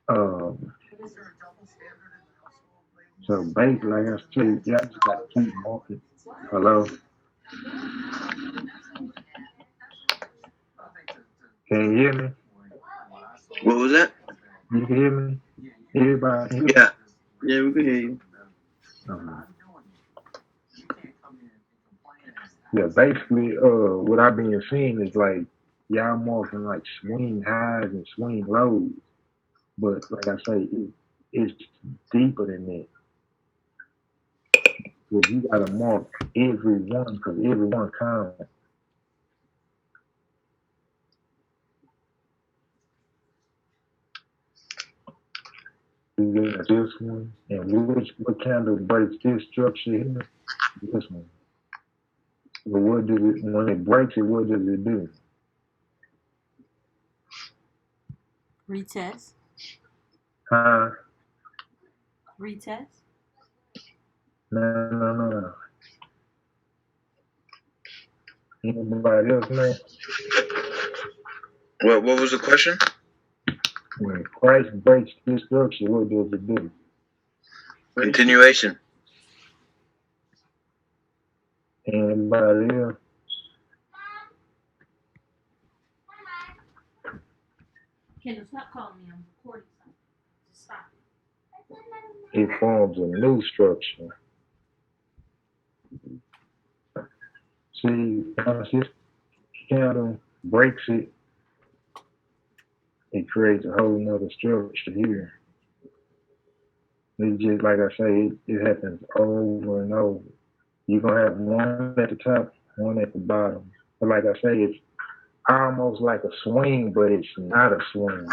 Um, so basically, like I said, you just got to keep marking. Hello, can you hear me? What was that? You can hear me? Everybody hear me? Yeah. Yeah, we can hear you. Um, yeah, basically, what I've been seeing is like y'all marking like swing highs and swing lows, but like I say, it's deeper than that. But you gotta mark every one because every one counts. You got this one, and what kind of breaks this structure here? This one. But what does it when it breaks it? What does it do? Retest. Huh? Retest. No, no, no, no. Anybody else, man? What was the question? When Christ breaks this structure, what does it do? Continuation. Anybody else? Kendall, stop calling me. I'm recording something. Just stop It forms a new structure. See, once this candle breaks it, it creates a whole nother structure here. It's just like I say, it happens over and over. You're gonna have one at the top, one at the bottom. But like I say, it's almost like a swing, but it's not a swing.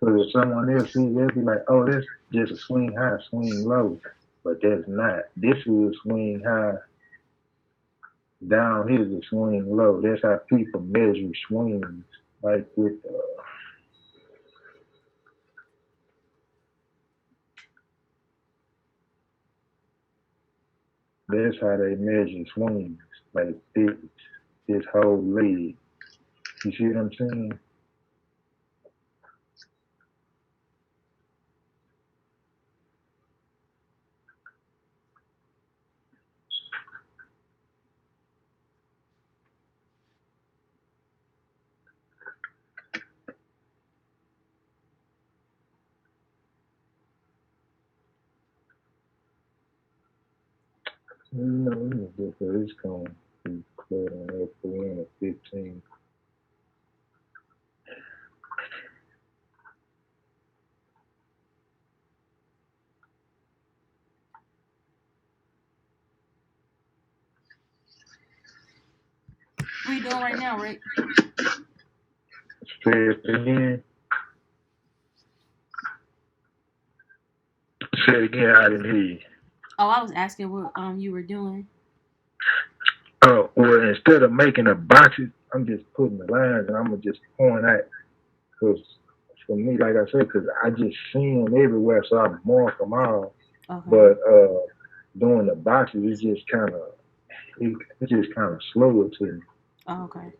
So if someone else sees it, they'll be like, "Oh, that's just a swing high, swing low," but that's not. This is a swing high. Down here is a swing low. That's how people measure swings. Like with, that's how they measure swings. Like this whole leg. You see what I'm saying? No, let me look at this going to be clear on F1 at 15. What are you doing right now, Rick? Say it again. Say it again. I didn't hear you. Oh, I was asking what you were doing. Oh, well, instead of making a boxes, I'm just putting the lines and I'm gonna just point out because for me, like I said, because I just see them everywhere, so I mark them all. Okay. But doing the boxes, it's just kind of slower to me. Oh, okay.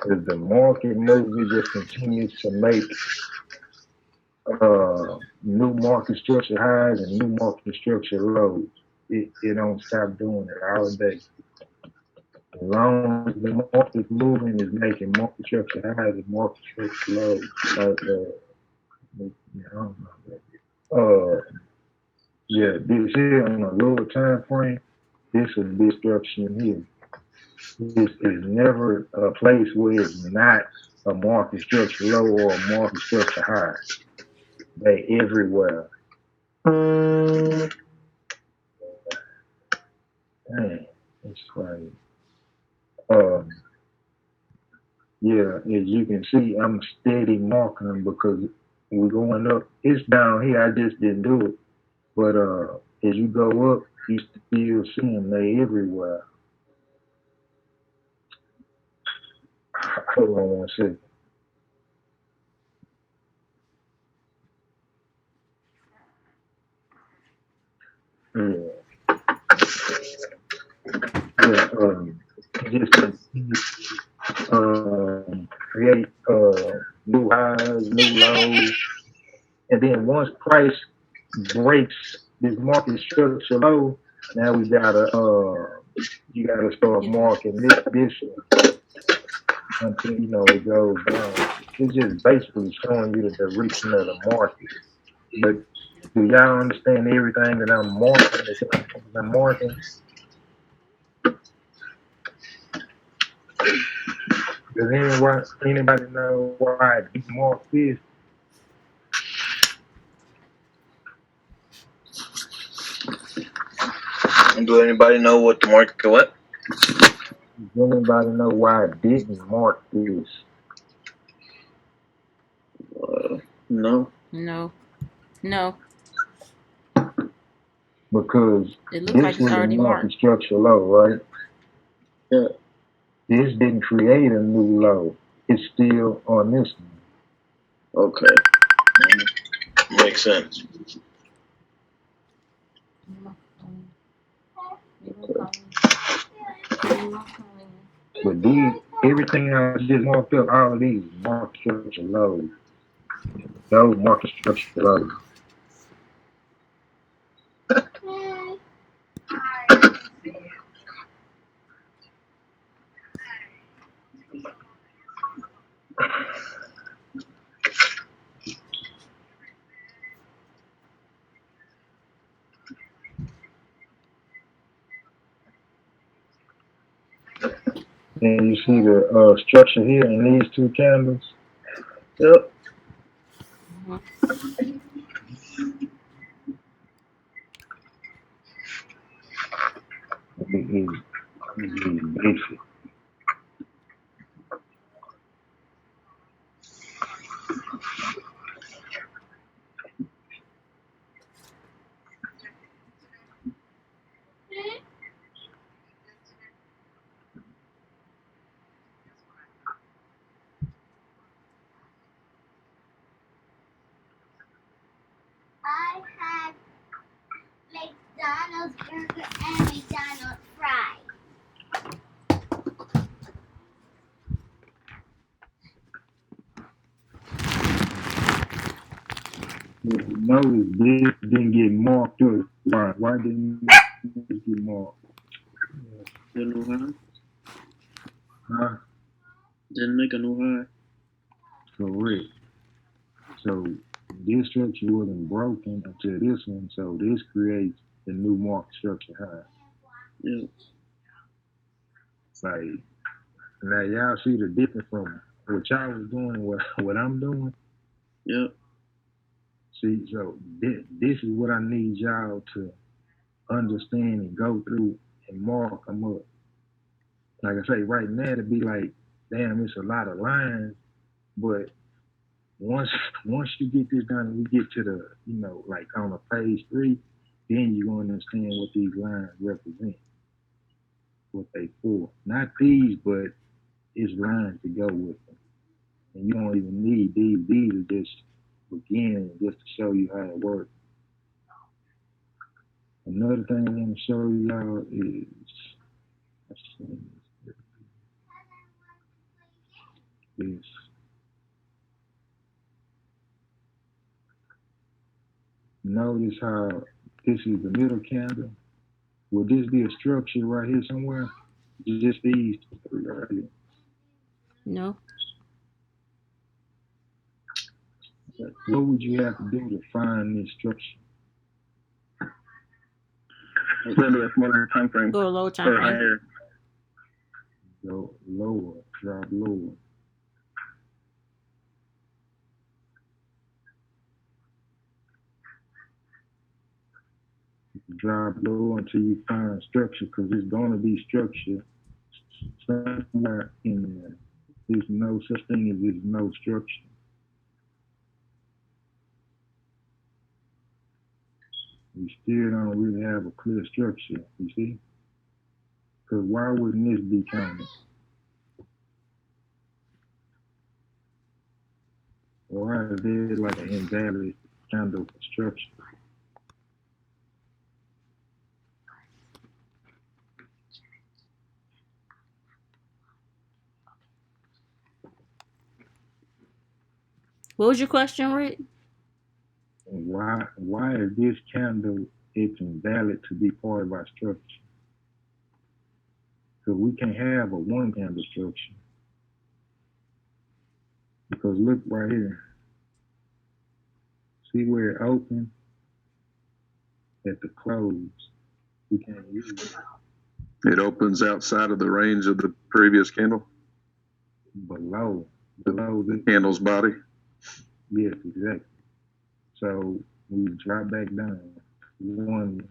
As the market moves, it just continues to make new market structure highs and new market structure lows. It don't stop doing it all day. As long as the market's moving, it's making market structure highs and market structure lows. Like, I don't know. Yeah, this here on a lower time frame, this is this structure in here. This is never a place where it's not a market structure low or a market structure high. They everywhere. Dang, it's crazy. Um, yeah, as you can see, I'm steady marking them because we're going up. It's down here. I just didn't do it, But as you go up, you still see them. They everywhere. Hold on one second. Yeah, yeah. Just continue, create new highs, new lows, and then once price breaks this market structure low, now we gotta you gotta start marking this until it goes down. It's just basically showing you the direction of the market. But do y'all understand everything that I'm marking? That I'm marking? Does anybody know why I deep mark this? Do anybody know what the market what? Does anybody know why I didn't mark this? No. No. No. Because It looks this like it's was a already market marked. structure low, right? Yeah. This didn't create a new low. It's still on this one. Okay. Makes sense. But everything I just marked up, all of these market structure lows. Those market structure lows. And you see the structure here in these two candles. Yep. It is basic. I had McDonald's burger and McDonald's fries. Notice this didn't get marked up. Why didn't this get marked? Didn't know high. Huh? Didn't make a new high. Correct. So this structure wasn't broken until this one. So this creates the new market structure high. Yeah. Like now y'all see the difference from what y'all was doing and what I'm doing. Yep. See, so this is what I need y'all to understand and go through and mark them up. Like I say, right now to be like, damn, it's a lot of lines, but once once you get this done and we get to the, like on a page 3, then you're gonna understand what these lines represent, what they for. Not these, but it's lines to go with them. And you don't even need these. These are just beginning just to show you how it works. Another thing I want to show y'all is notice how this is the middle candle. Will this be a structure right here somewhere? Just these three right here. No. What would you have to do to find this structure? I'm gonna do a smaller time frame. Go a low time frame. Higher. Go lower, drop lower. Drop low until you find structure, because it's going to be structure somewhere in there. There's no such thing as there's no structure. we still don't really have a clear structure, you see? Because why wouldn't this be counted? Why is there like an invalid kind of structure? What was your question, Rick? Why is this candle it's invalid to be part of our structure? Because we can have a one candle structure. Because look right here. See where it opens at the close. We can't use it It opens outside of the range of the previous candle, below the the candle's body. yes, exactly. So we drop back down one.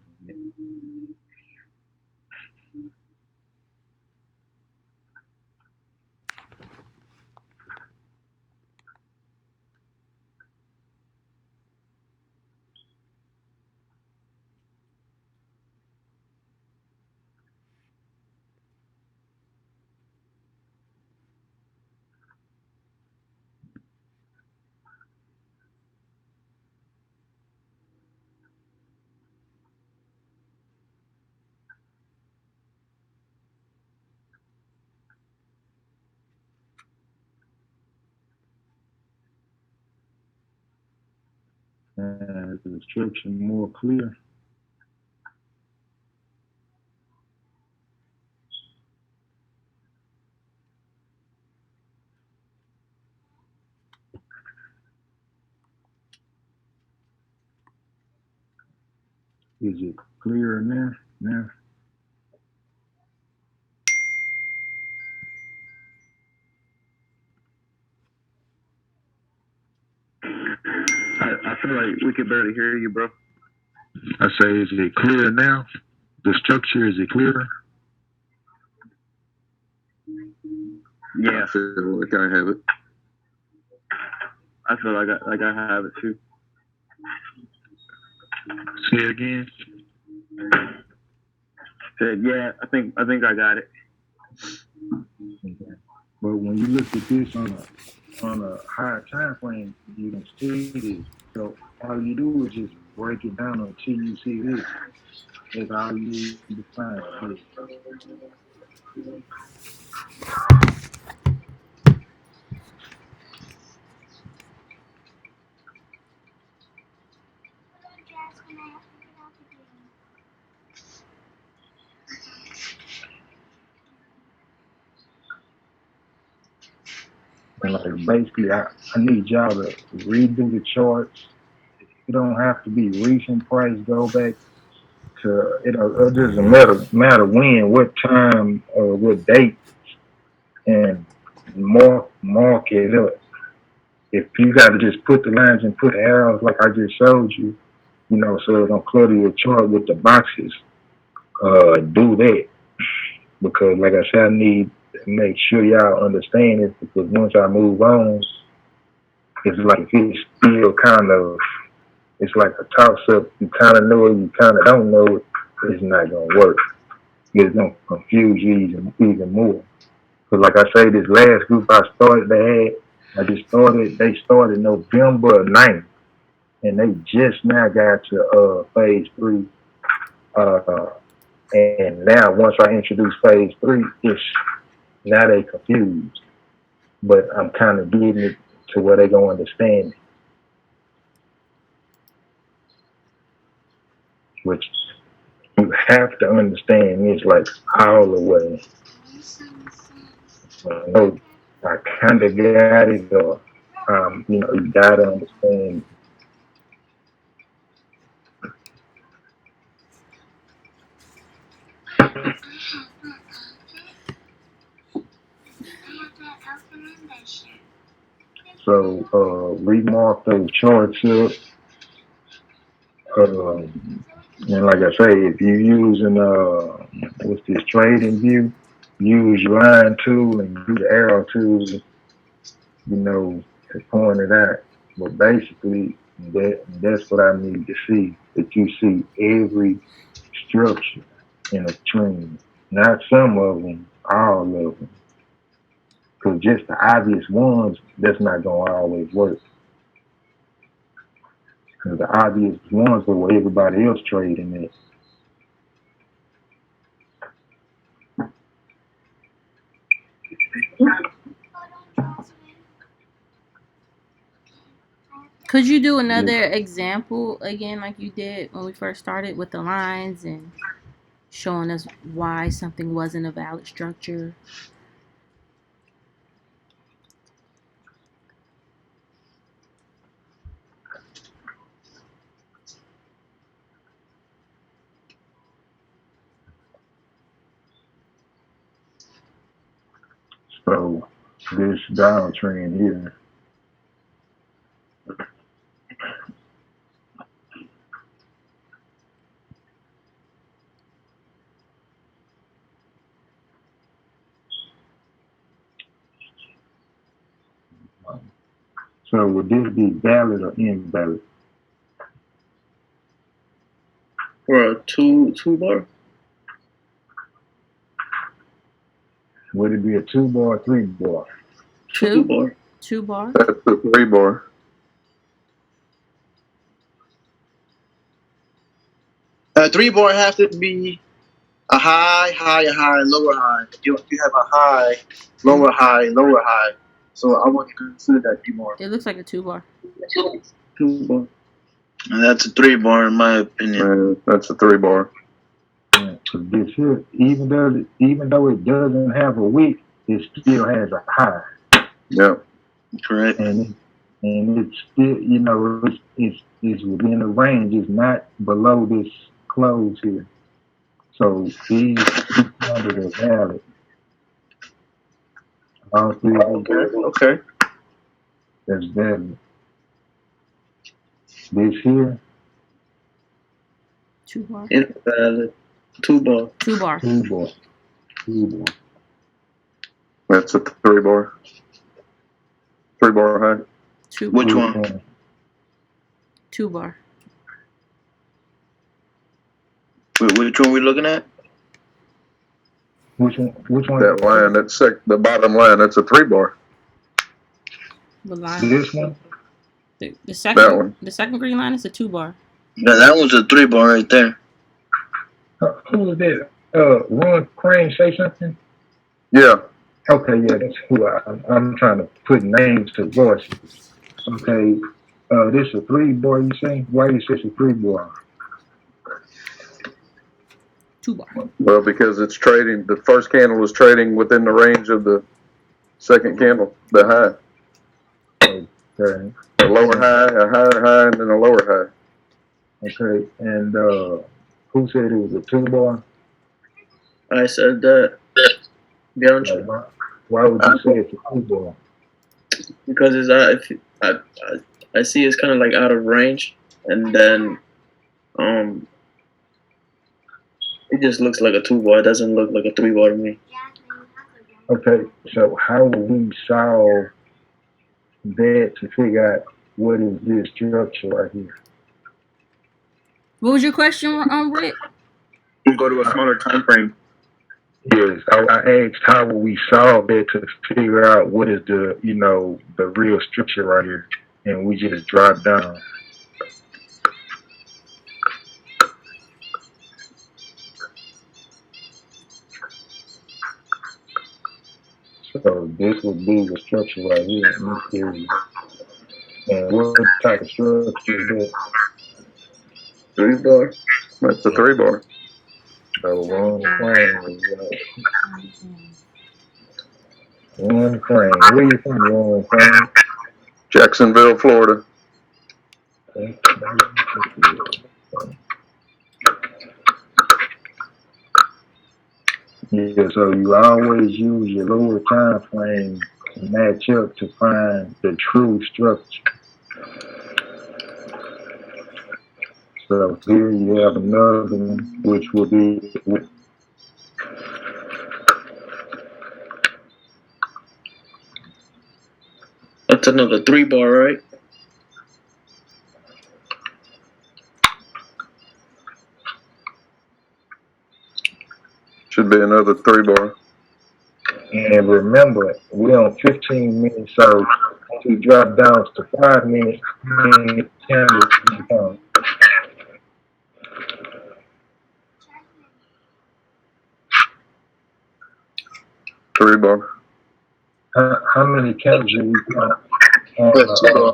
And the structure more clear. Is it clearer now? Now I feel like we could barely hear you, bro. I say, is it clear now? The structure is it clearer? Yeah, I feel like I have it. I feel like I have it too. Say it again. Said, yeah, I think I got it. Okay. But when you look at this on a higher time frame, you don't see this. So all you do is just break it down until you see this. That's all you need to find. This. And like basically, I need y'all to redo the charts. It don't have to be recent price. Go back to it doesn't matter when, what time, or what date, and mark it up. If you got to just put the lines and put arrows like I just showed you, so it don't clutter your chart with the boxes. Do that because, like I said, I need to make sure y'all understand it because once I move on, it's like it's still kind of it's like a toss up. You kind of know it, you kind of don't know it. It's not gonna work. It's gonna confuse you even more. Because, like I say, this last group I started, they started November 9th, and they just now got to phase three. Uh, and now, once I introduce phase three, it's now they confused. But I'm kind of getting it to where they gonna understand it, which you have to understand this like all the way. No, I kind of got it, or you gotta understand. So remark those charts up. And like I say, if you're using what's this trading view, use your line tool and use the arrow tool, to point it out. But basically, That's what I need to see. That you see every structure in a trend, not some of them, all of them. Because just the obvious ones, that's not gonna always work. Because the obvious ones are where everybody else trading at. Could you do Yeah. another example again, like you did when we first started with the lines and showing us why something wasn't a valid structure? So this downtrend here, so would this be valid or invalid? For a two bar? Would it be a 2 bar or 3 bar? Two Two? bar. 2 bar? That's the 3 bar. Three bar has to be a high, high, a high, lower high. You have a high, lower high, lower high. So I wouldn't consider that three bar. It looks like a 2 bar. Two bar. And that's a three bar in my opinion. And that's a 3 bar. Yeah, 'cause this here, even though it doesn't have a wick, it still has a high, Yeah. Correct. and it's still, it's within the range. It's not below this close here. So these numbers are valid. All three of these, Okay. that's valid. This here, 2 bar. Invalid. Two bar. 2 bar. 2 bar, 2 bar. That's a 3 bar. 3 bar high. 2 Which bar. one? 2 bar. Which one we looking at? Which one? Which one? That line, the bottom line, that's a 3 bar. The line. This one? The That second. one. The second green line is a 2 bar. That was a three bar right there. Who was that? Ron Crane say something? Yeah. Okay, yeah, that's who I'm trying to put names to voices. Okay, this a 3 bar, you say? Why you say it's a 3 bar? 2 bar. Well, because it's trading, the first candle is trading within the range of the second candle, the high. Okay, A lower high, a higher high, and then a lower high. okay, and who said it was a 2 bar? I said that. Bianchi. Why would you say it's a 2 bar? Because it's I see it's kind of like out of range, and then it just looks like a two bar. It doesn't look like a three bar to me. Okay, so how will we solve that to figure out what is this structure right here? What was your question, Rick? We go to a smaller time frame. Yes, I asked how will we solve that to figure out what is the real structure right here, and we just drop down. So this would be the structure right here in this area. And what type of structure is that? Three bar. That's a 3 bar. So one frame. One frame. Where you from, one frame? Jacksonville, Florida. Yeah, so you always use your lower time frame to match up to find the true structure. So here you have another one, which will be That's another three bar, right? Should be another 3-bar. And remember, we're on 15 minutes, so once we drop down to 5 minutes, how many candles do you count? Three bar. How many candles do we count on, That's 2-bar.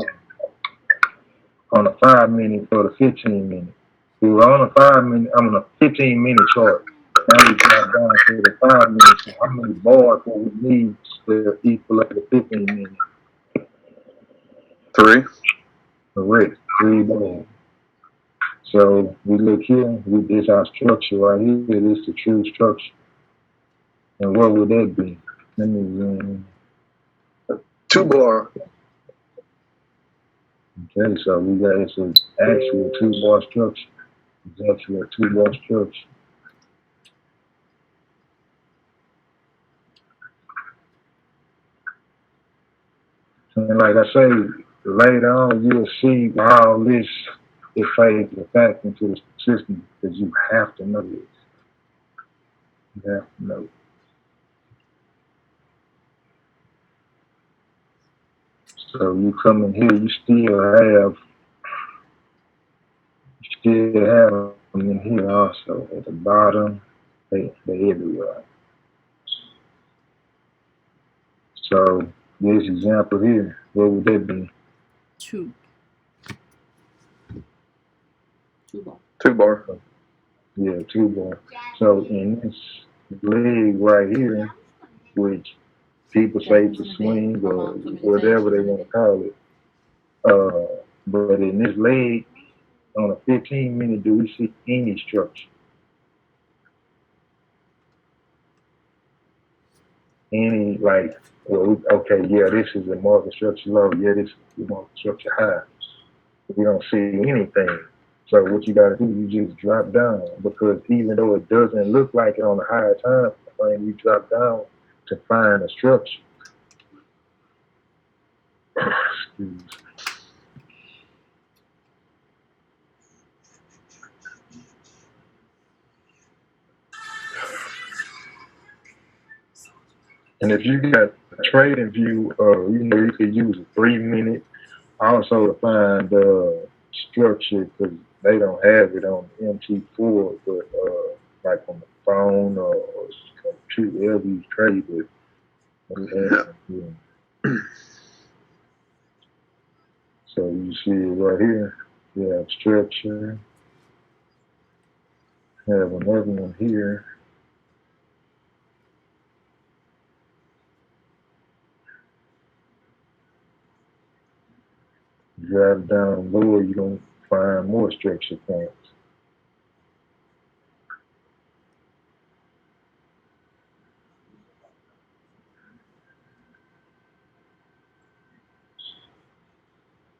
on a 5 minute for the 15 minutes? We were on a 5 minute, I'm on a 15-minute chart. Now we drop down to the 5 minutes. So how many bars will we need to equal up to 15 minutes? 3. Correct. 3 bars. So we look here, this our structure right here. This is the true structure. And what would that be? Let me zoom 2-bar. in. Okay, so we got it's an actual 2-bar structure. It's actually a 2-bar structure. And like I say, later on you'll see how this it fades back into the system because you have to know this. You have to know. So you come in here, you still have them in here also at the bottom. They everywhere. So this example here, what would that be? 2. 2 bar. 2-bar. Yeah, 2-bar. So in this leg right here, which people say to swing or whatever they want to call it, but in this leg, on a 15-minute, do we see any structure? Any, like, well, okay, yeah, this is the market structure low. Yeah, this is the market structure high. We don't see anything. So what you got to do, you just drop down because even though it doesn't look like it on the higher time frame, you drop down to find a structure. Excuse me. And if you got a trading view, you could use a 3 minute also to find structure because they don't have it on MT4, but like on the phone or computer, you trade with. Yeah. So you see it right here. You have structure. You have another one here. Drive down lower, you don't find more structure points.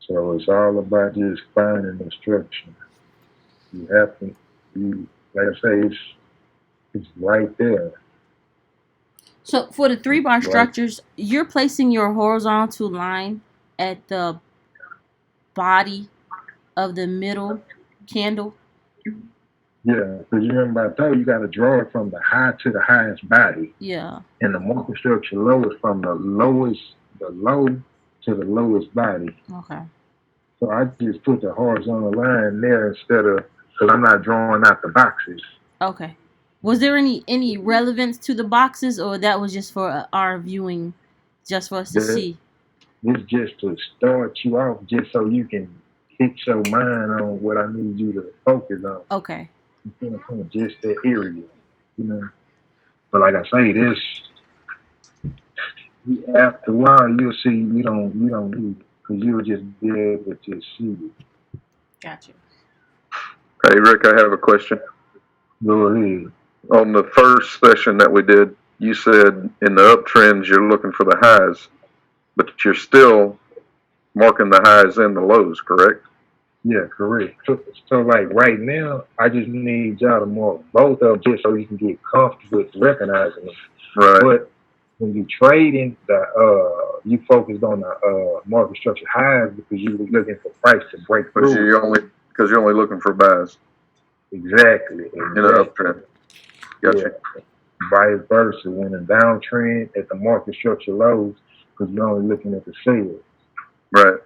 So it's all about just finding the structure. You have to, like I say, it's right there. So for the 3-bar Right. structures, you're placing your horizontal line at the body of the middle candle. Yeah, because you remember I told you, you got to draw it from the high to the highest body. Yeah. And the market structure low is from the low to the lowest body. Okay. So I just put the horizontal line there instead of, because I'm not drawing out the boxes. Okay. Was there any relevance to the boxes, or that was just for our viewing, just for us to see? This just to start you off, just so you can fix your mind on what I need you to focus on. Okay. Just that area, you know. But like I say, this after a while you'll see you don't need it because you'll just be able to see it. Gotcha. Hey, Rick, I have a question. Go ahead. On the first session that we did, you said in the uptrends you're looking for the highs, but you're still marking the highs and the lows, correct? Yeah, correct. So like right now, I just need y'all to mark both of them just so you can get comfortable with recognizing them. Right. But when you trading, you focused on the market structure highs because you were looking for price to break through. Because you're only looking for buys Exactly. in an uptrend. Gotcha. Yeah. vice versa. When a downtrend at the market structure lows, because you're only looking at the sales. Right.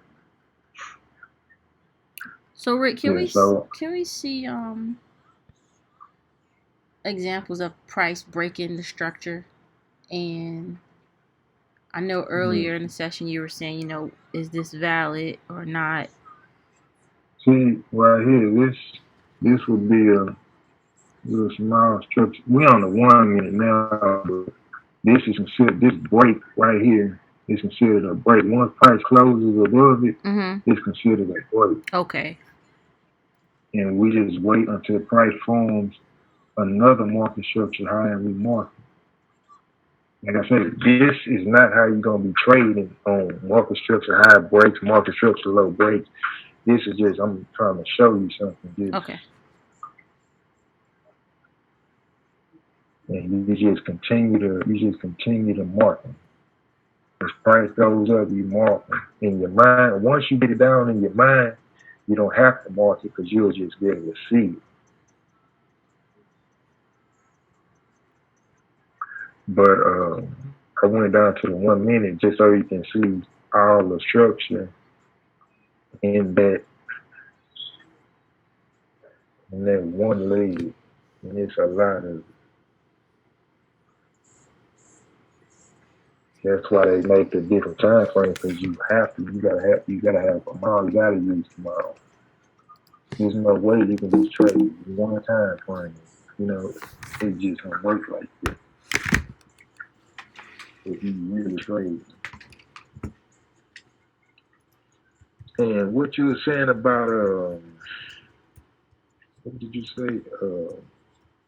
So Rick, Yeah, so can we see examples of price breaking the structure? And I know earlier in the session you were saying, is this valid or not? see right here, this would be a little small structure. We on the 1 minute now, but this is considered this break right here is considered a break. Once price closes above it, Mm-hmm. it's considered a break. Okay. And we just wait until price forms another market structure high and we mark it. Like I said, this is not how you're gonna be trading on market structure high breaks, market structure low breaks. This is just I'm trying to show you something. Okay. And you just continue to mark them. As price goes up, you mark them in your mind. Once you get it down in your mind, you don't have to mark it because you'll just be able to see it. But I went down to the 1 minute just so you can see all the structure in that one leg, and it's a lot of. That's why they make the different time frames because you gotta have them all. You gotta use them all. There's no way you can just trade one time frame. You know, it just don't work like that. If you really trade. And what you were saying about what did you say?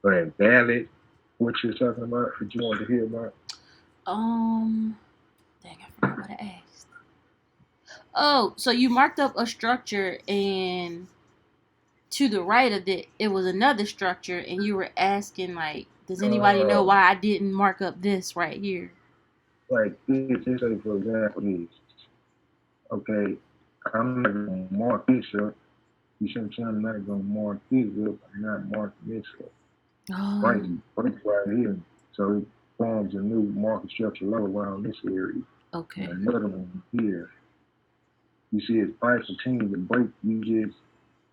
Invalid. What you're talking about? That you wanted to hear about? Dang, I forgot what I asked. Oh, so you marked up a structure, and to the right of it was another structure, and you were asking, like, does anybody know Uh, why I didn't mark up this right here? like this, say for example, is okay. I'm not gonna mark this up. You see what I'm saying? I'm not gonna mark this up. I'm not marking this up. Right, Oh, right here. So it forms a new market structure low around this area. And okay. another one here. You see its price continue to break. You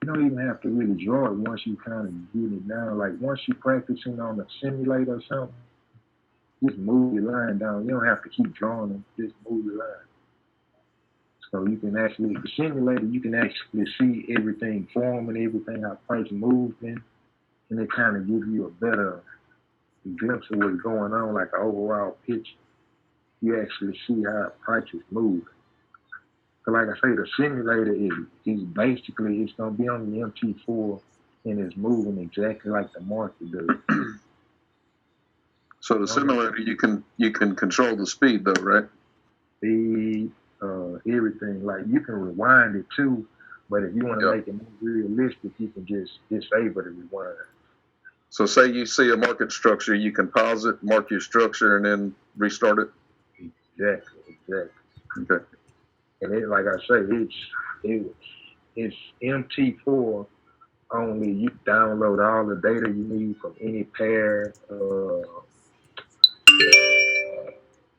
don't even have to really draw it once you kind of get it down. Like once you practicing on a simulator or something, just move your line down. You don't have to keep drawing them. Just move your line. So you can actually, the simulator, you can actually see everything form and everything, how price movement, and it kind of gives you a better glimpse of what's going on, like an overall picture. You actually see how prices move. So like I say, the simulator is basically, it's going to be on the MT4 and it's moving exactly like the market does. So the simulator, you can control the speed though, right? Speed, everything. Like you can rewind it too, but if you want to Yep. make it more realistic, you can just disable the rewind. So say you see a market structure, you can pause it, mark your structure, and then restart it. Exactly. Okay. And it, like I say, it's MT4 only. You download all the data you need from any pair.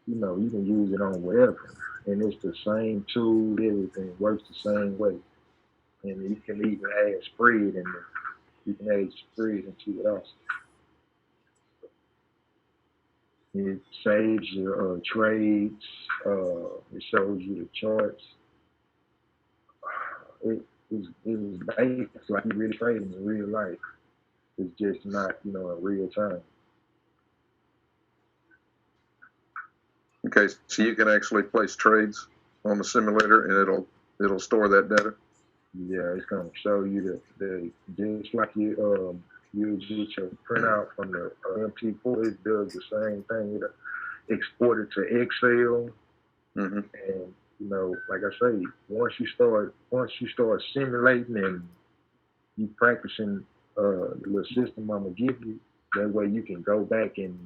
You can use it on whatever, and it's the same tool. Everything works the same way, and you can even add spread in there. You can add spread into it also. It saves your trades. It shows you the charts. It's based like you really trading in real life. It's just not, in real time. Okay. So you can actually place trades on the simulator, and it'll store that data. Yeah, it's gonna show you the just like you get your printout from the MT4. It does the same thing. It export it to Excel, Mm-hmm. and like I say, once you start simulating and you practicing the little system I'm gonna give you, that way you can go back and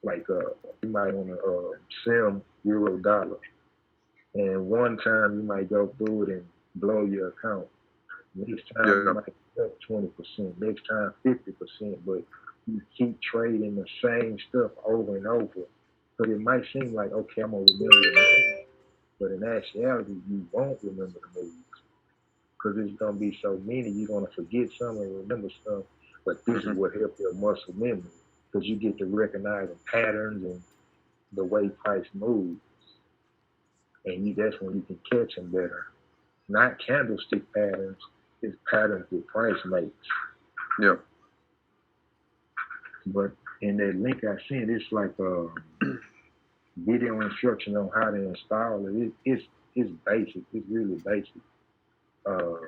like you might want to sim euro dollar, and one time you might go through it and blow your account. Next time you Yeah. might be up 20%. Next time 50%. But you keep trading the same stuff over and over. But it might seem like, okay, I'm gonna remember the moves, but in actuality, you won't remember the moves because there's gonna be so many. You're gonna forget some and remember some. But this is Mhm. what helps your muscle memory because you get to recognize the patterns and the way price moves, and that's when you can catch them better. Not candlestick patterns, it's patterns that price makes. Yeah. But in that link I sent, it's like a video instruction on how to install it. It's basic. It's really basic. Uh,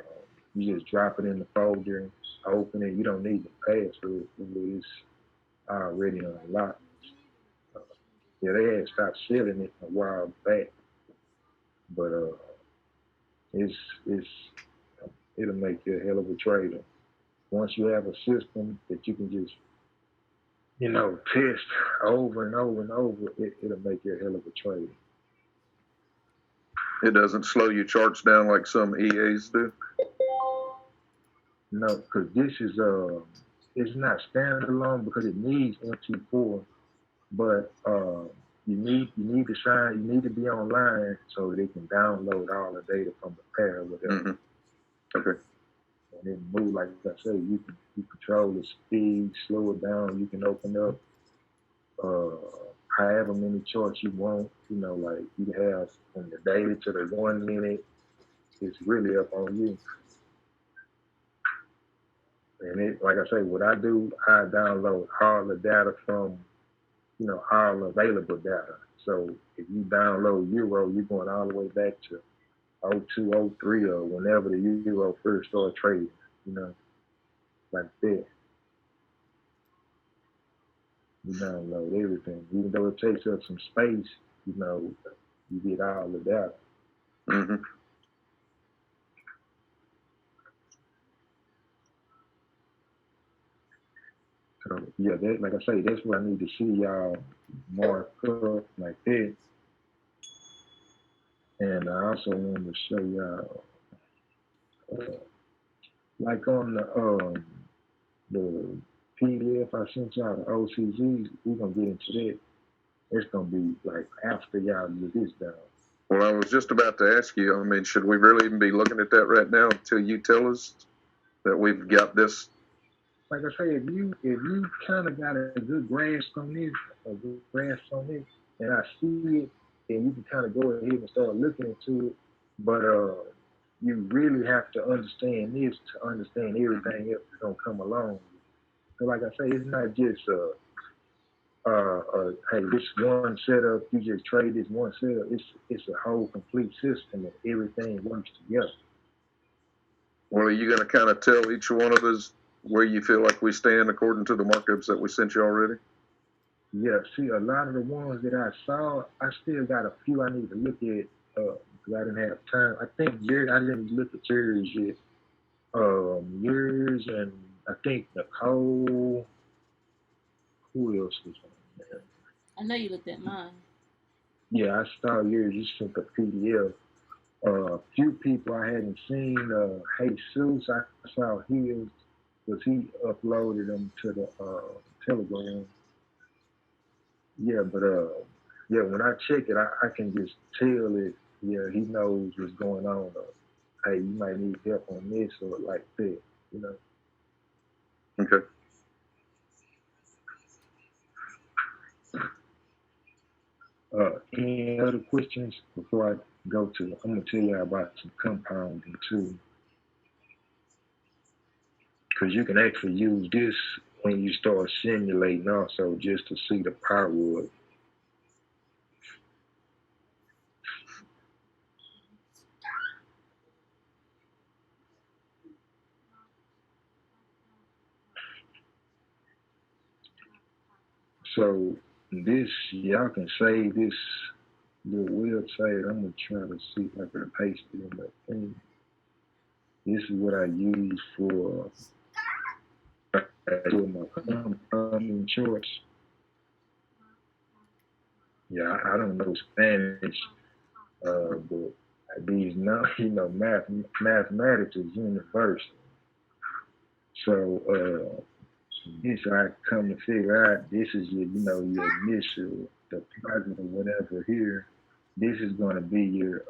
you just drop it in the folder, open it. You don't need the password. It's already unlocked. Uh, yeah, they had stopped selling it a while back, but it's it's it'll make you a hell of a trader. Once you have a system that you can just test over and over and over, it'll make you a hell of a trader. It doesn't slow your charts down like some EAs do. No, because this is it's not standalone because it needs MT4, but you need to sign, you need to be online so they can download all the data from the pair or whatever. Mm-hmm. Okay. And then move like I said, you control the speed, slow it down. You can open up uh however many charts you want. Like you have from the daily to the 1 minute. It's really up on you. And like I say, what I do, I download all the data from, all available data. So if you download Euro, you're going all the way back to 02, 03 or whenever the Euro first started trading, you know, like that. You download everything. Even though it takes up some space, you get all the data. Mm-hmm. So yeah, like I say, that's what I need to see y'all mark up like that. And I also wanted to show y'all, like on the PDF I sent y'all, the OCGs, we're gonna get into that. It's gonna be like after y'all get this done. Well, I was just about to ask you, I mean, should we really even be looking at that right now until you tell us that we've got this? Like I say, if you kind of got a good grasp on this, and I see it, then you can kind of go ahead and start looking into it. But you really have to understand this to understand everything else that's gonna come along. So like I say, it's not just hey, this one setup, you just trade this one setup. It's a whole complete system and everything works together. Well, are you going to kind of tell each one of us where you feel like we stand according to the markups that we sent you already? Yeah, see, a lot of the ones that I saw, I still got a few I need to look at because I didn't have time. I think I didn't look at yours yet. Yours and I think Nicole. Who else was on there? I know you looked at mine. Yeah, I saw yours. You sent the PDF. A few people I hadn't seen. Jesus, I saw his because he uploaded them to the Telegram. Yeah, but yeah, when I check it, I can just tell it. Yeah, he knows what's going on. Hey, you might need help on this or like that. You know. Okay. Any other questions before I go to? I'm gonna tell you about some compounding too, because you can actually use this when you start simulating also just to see the power of it. So this, y'all can save this little website. I'm gonna try to see if I can paste it in my thing. This is what I use for doing my compounding charts. Yeah, I don't know Spanish, but these now, mathematics is universal. So This I come to figure out this is your, your initial deposit or whatever here. This is going to be your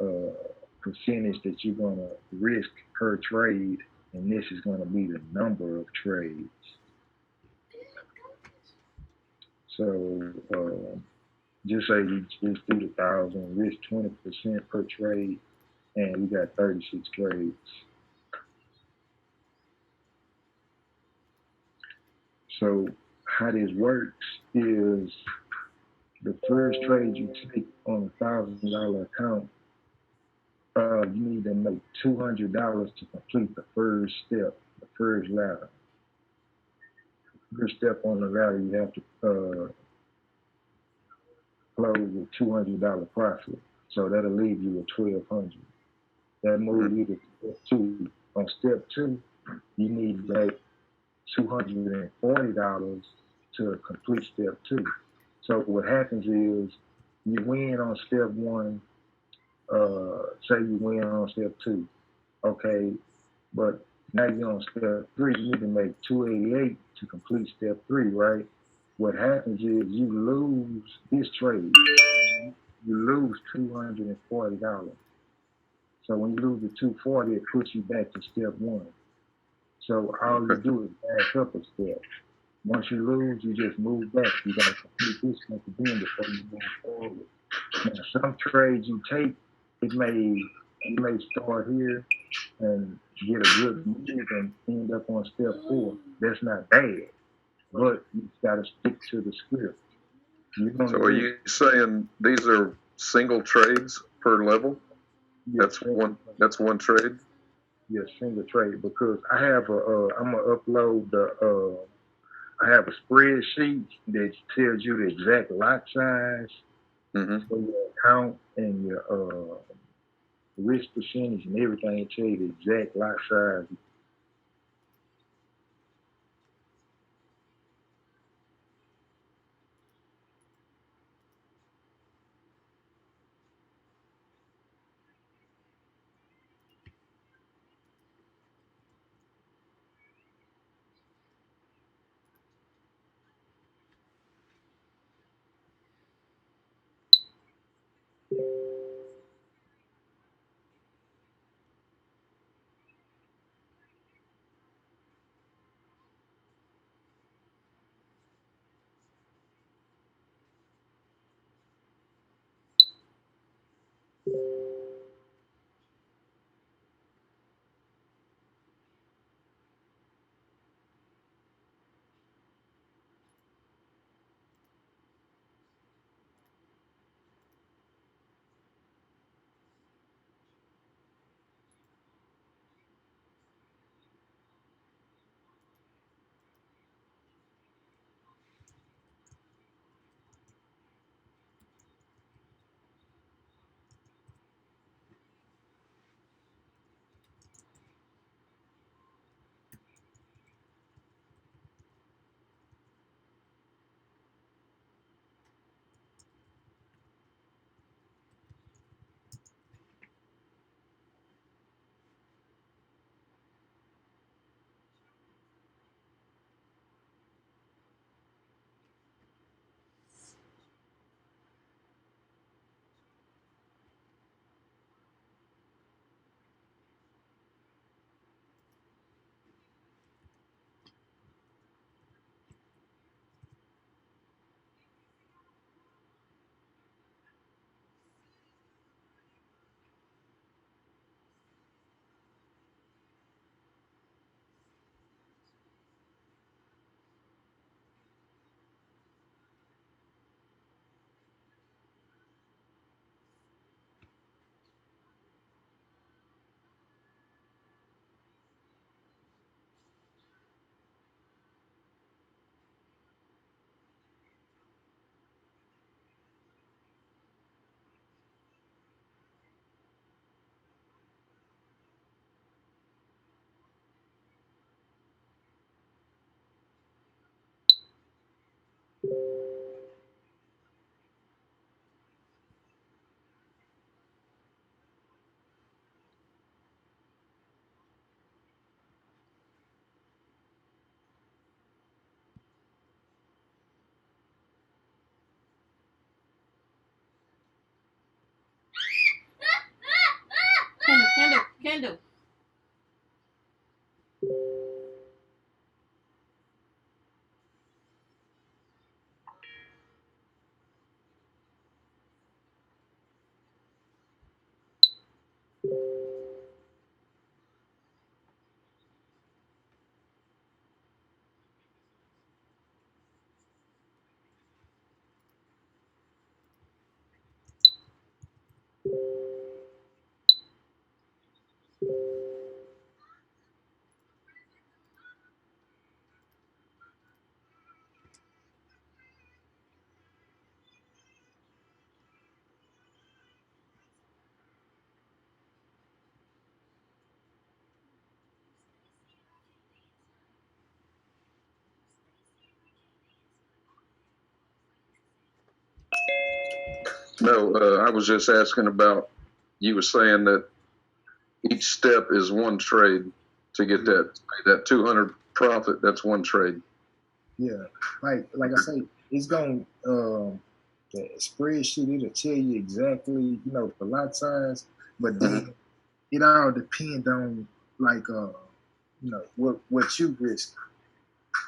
percentage that you're going to risk per trade, and this is going to be the number of trades. So just say you just do the 1,000, risk 20% per trade, and we got 36 trades. So how this works is the first trade you take on $1,000 account, you need to make $200 to complete the first step, the first ladder. The first step on the ladder, you have to close with $200 profit. So that'll leave you with 1,200. That moves you to step two. On step two, you need to make $240 to complete step two. So what happens is you win on step one, say you win on step two, okay, but now you're on step three, you need to make 288 to complete step three, right? What happens is you lose this trade, you lose $240. So when you lose the 240, it puts you back to step one. So all you do is back up a step. Once you lose, you just move back. You gotta complete this step again before you move forward. Now, some trades you take, you may start here and get a good move and end up on step four. That's not bad, but you gotta stick to the script. So are you saying these are single trades per level? Yes, that's one trade? Yes, single trade, because I have I'm gonna upload I have a spreadsheet that tells you the exact lot size for your account and your risk percentage and everything. It tells you the exact lot size. Kendall. No, I was just asking about, you were saying that each step is one trade to get that 200 profit. That's one trade. Yeah, like I say, it's going the spreadsheet. It'll tell you exactly, the lot size, but then it all depends on like what you risk.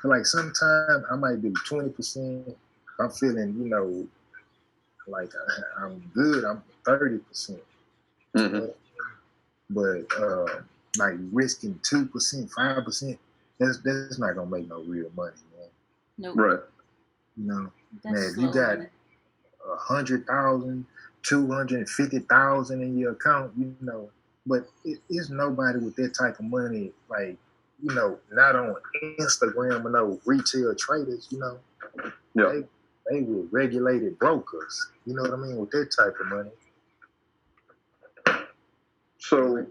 Like sometimes I might do 20%. I'm feeling, like I'm good. I'm 30%. But like risking 2%, 5%, that's not gonna make no real money, man. Nope. Right. Man, That's if you slow got money. 100,000, 250,000 in your account, but it's nobody with that type of money, like, not on Instagram or no retail traders, Yeah. They were regulated brokers, you know what I mean, with that type of money. So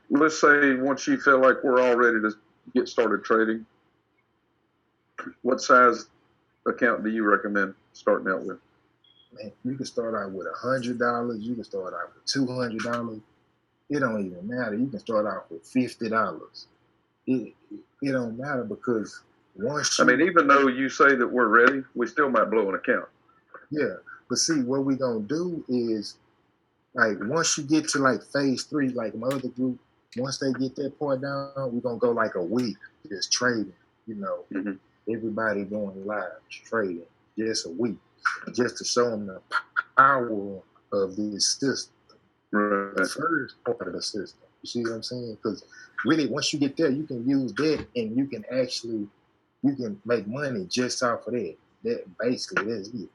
let's say once you feel like we're all ready to get started trading, what size account do you recommend starting out with? Man, you can start out with $100. You can start out with $200. It don't even matter. You can start out with $50. It don't matter because once you, I mean, even though you say that we're ready, we still might blow an account. Yeah, but see, what we gonna do is, like, once you get to like phase 3, like my other group, once they get that part down, we're gonna go like a week just trading. Everybody going live trading just a week, just to show them the power of this system. Right. The first part of the system. You see what I'm saying? Because really, once you get there, you can use that, and you can make money just off of that. That basically that's it.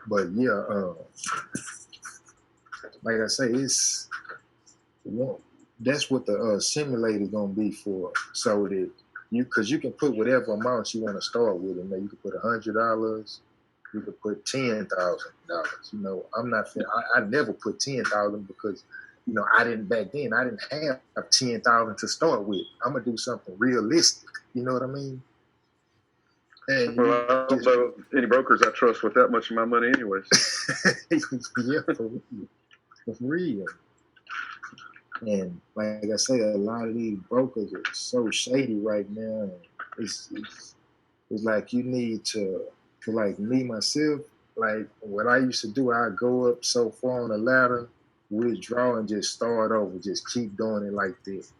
But yeah, like I say, that's what the simulator is gonna be for, so that because you can put whatever amount you want to start with in there. You can put $100. You could put $10,000. I'm not. I never put 10,000 because I didn't back then. I didn't have 10,000 to start with. I'm gonna do something realistic. You know what I mean? And well, I don't know any brokers I trust with that much of my money, anyways. Yeah, for real. And like I say, a lot of these brokers are so shady right now. And it's like you need to like me myself. Like what I used to do, I'd go up so far on the ladder, withdraw, and just start over. Just keep doing it like this.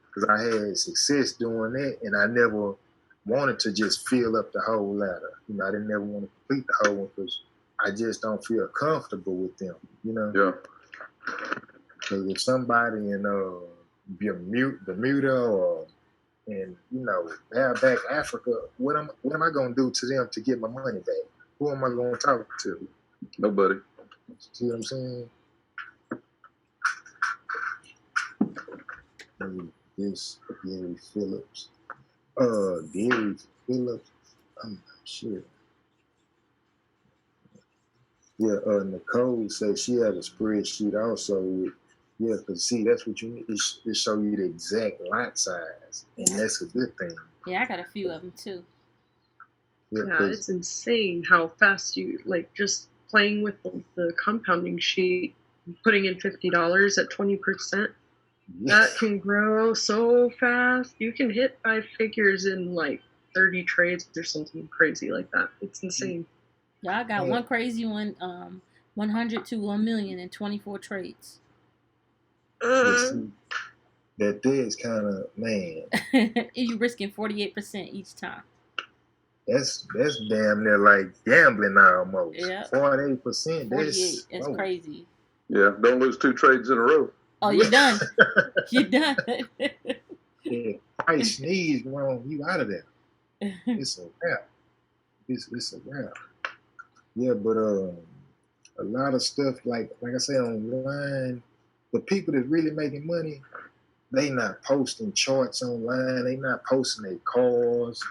Because I had success doing that, and I never wanted to just fill up the whole ladder. I didn't ever want to complete the whole one because I just don't feel comfortable with them. Yeah. Because if somebody in Bermuda or in back Africa, what am I gonna do to them to get my money back? Who am I gonna talk to? Nobody. See what I'm saying? This Gary Phillips. Gary Phillips. I'm not sure. Yeah, Nicole says she has a spreadsheet also with, because see, that's what you need. It show you the exact lot size, and that's a good thing. Yeah, I got a few of them too. Yeah, it's insane how fast you, like, just playing with the compounding sheet, putting in $50 at 20%, that can grow so fast. You can hit 5 figures in like 30 trades or something crazy like that. It's insane. Y'all got Man, one crazy one, 100 to 1 million in 24 trades. but see, that is kind of, man, And you risking 48% each time. that's damn near like gambling almost. Yep. 48%. 48. That's It's crazy. Yeah, don't lose 2 trades in a row. Oh, you're done. You're done. Yeah, price sneeze wrong, you out of there. It's a wrap. It's a wrap. Yeah, but a lot of stuff like I say online, the people that's really making money, they not posting charts online. They not posting their cars.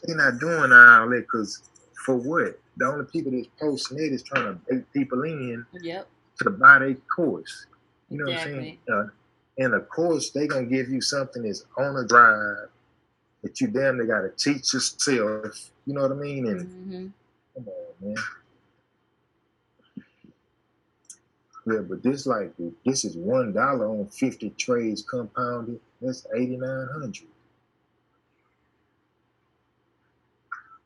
They not doing all that because for what? The only people that's posting it is trying to bait people in Yep. to buy their course. You know Exactly. what I'm saying? And of course, they gonna give you something that's on a drive that you damn near gotta teach yourself. You know what I mean? And Mm-hmm. come on, man. Yeah, but this is $1 on 50 trades compounded. That's 8,900.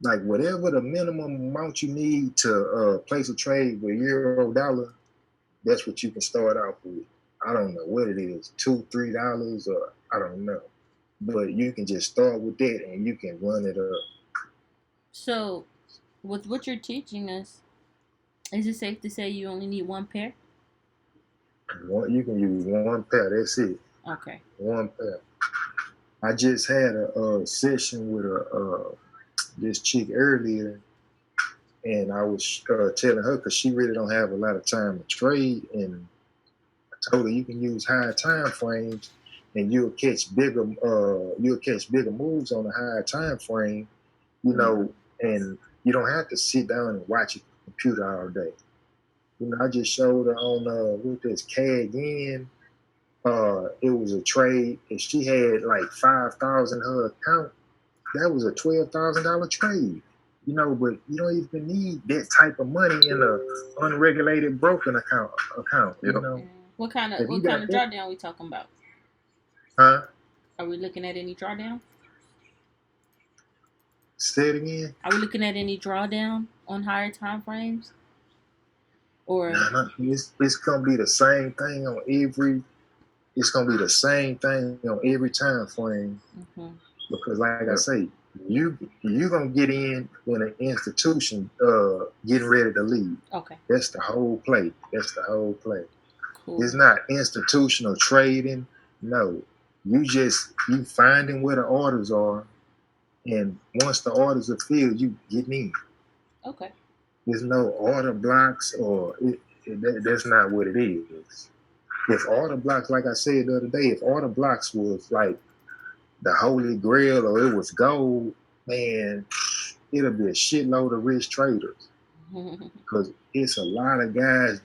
Like whatever the minimum amount you need to place a trade with euro dollar, that's what you can start off with. I don't know what it is, $2, $3, or I don't know. But you can just start with that and you can run it up. So, with what you're teaching us, is it safe to say you only need one pair? You can use one pair, that's it. Okay. One pair. I just had a session with this chick earlier, and I was telling her because she really don't have a lot of time to trade, and I told her you can use higher time frames, and you'll catch bigger moves on a higher time frame, you know, and you don't have to sit down and watch your computer all day. You know, I just showed her on with this CAD yen. It was a trade, and she had like 5,000 in her account. That was a $12,000 trade. You know, but you don't even need that type of money in a unregulated broken account. You Yep. know, What kind of if you got that, drawdown we talking about? huh? Are we looking at any drawdown? Say it again. Are we looking at any drawdown on higher time frames? Or Nah, it's gonna be the same thing on every. It's gonna be the same thing on every time frame. mm-hmm. Because, like I say, you gonna get in when an institution getting ready to leave. Okay. That's the whole play. That's the whole play. Cool. It's not institutional trading. No, you finding where the orders are, and once the orders are filled, you getting in. Okay. There's no order blocks, or that's not what it is. If order blocks, like I said the other day, if order blocks was like the holy grail or it was gold, man, it'll be a shitload of rich traders. Because it's a lot of guys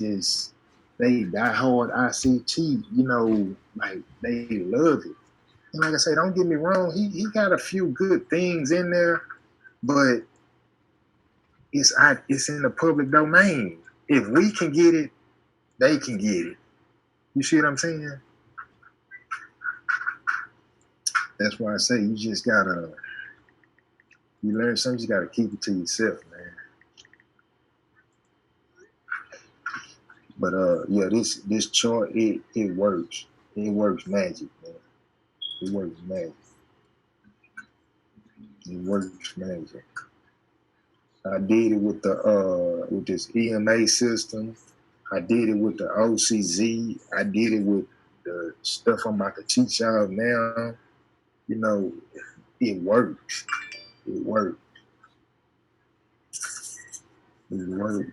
they die hard ICT, you know, like they love it. And like I say, don't get me wrong, he got a few good things in there, but it's in the public domain. If we can get it, they can get it. You see what I'm saying? That's why I say you learn something, you gotta keep it to yourself, man. But yeah, this chart it works. It works magic, man. It works magic. It works magic. I did it with with this EMA system. I did it with the OCZ. I did it with the stuff I'm about to teach y'all now. You know, it works. It works. It works.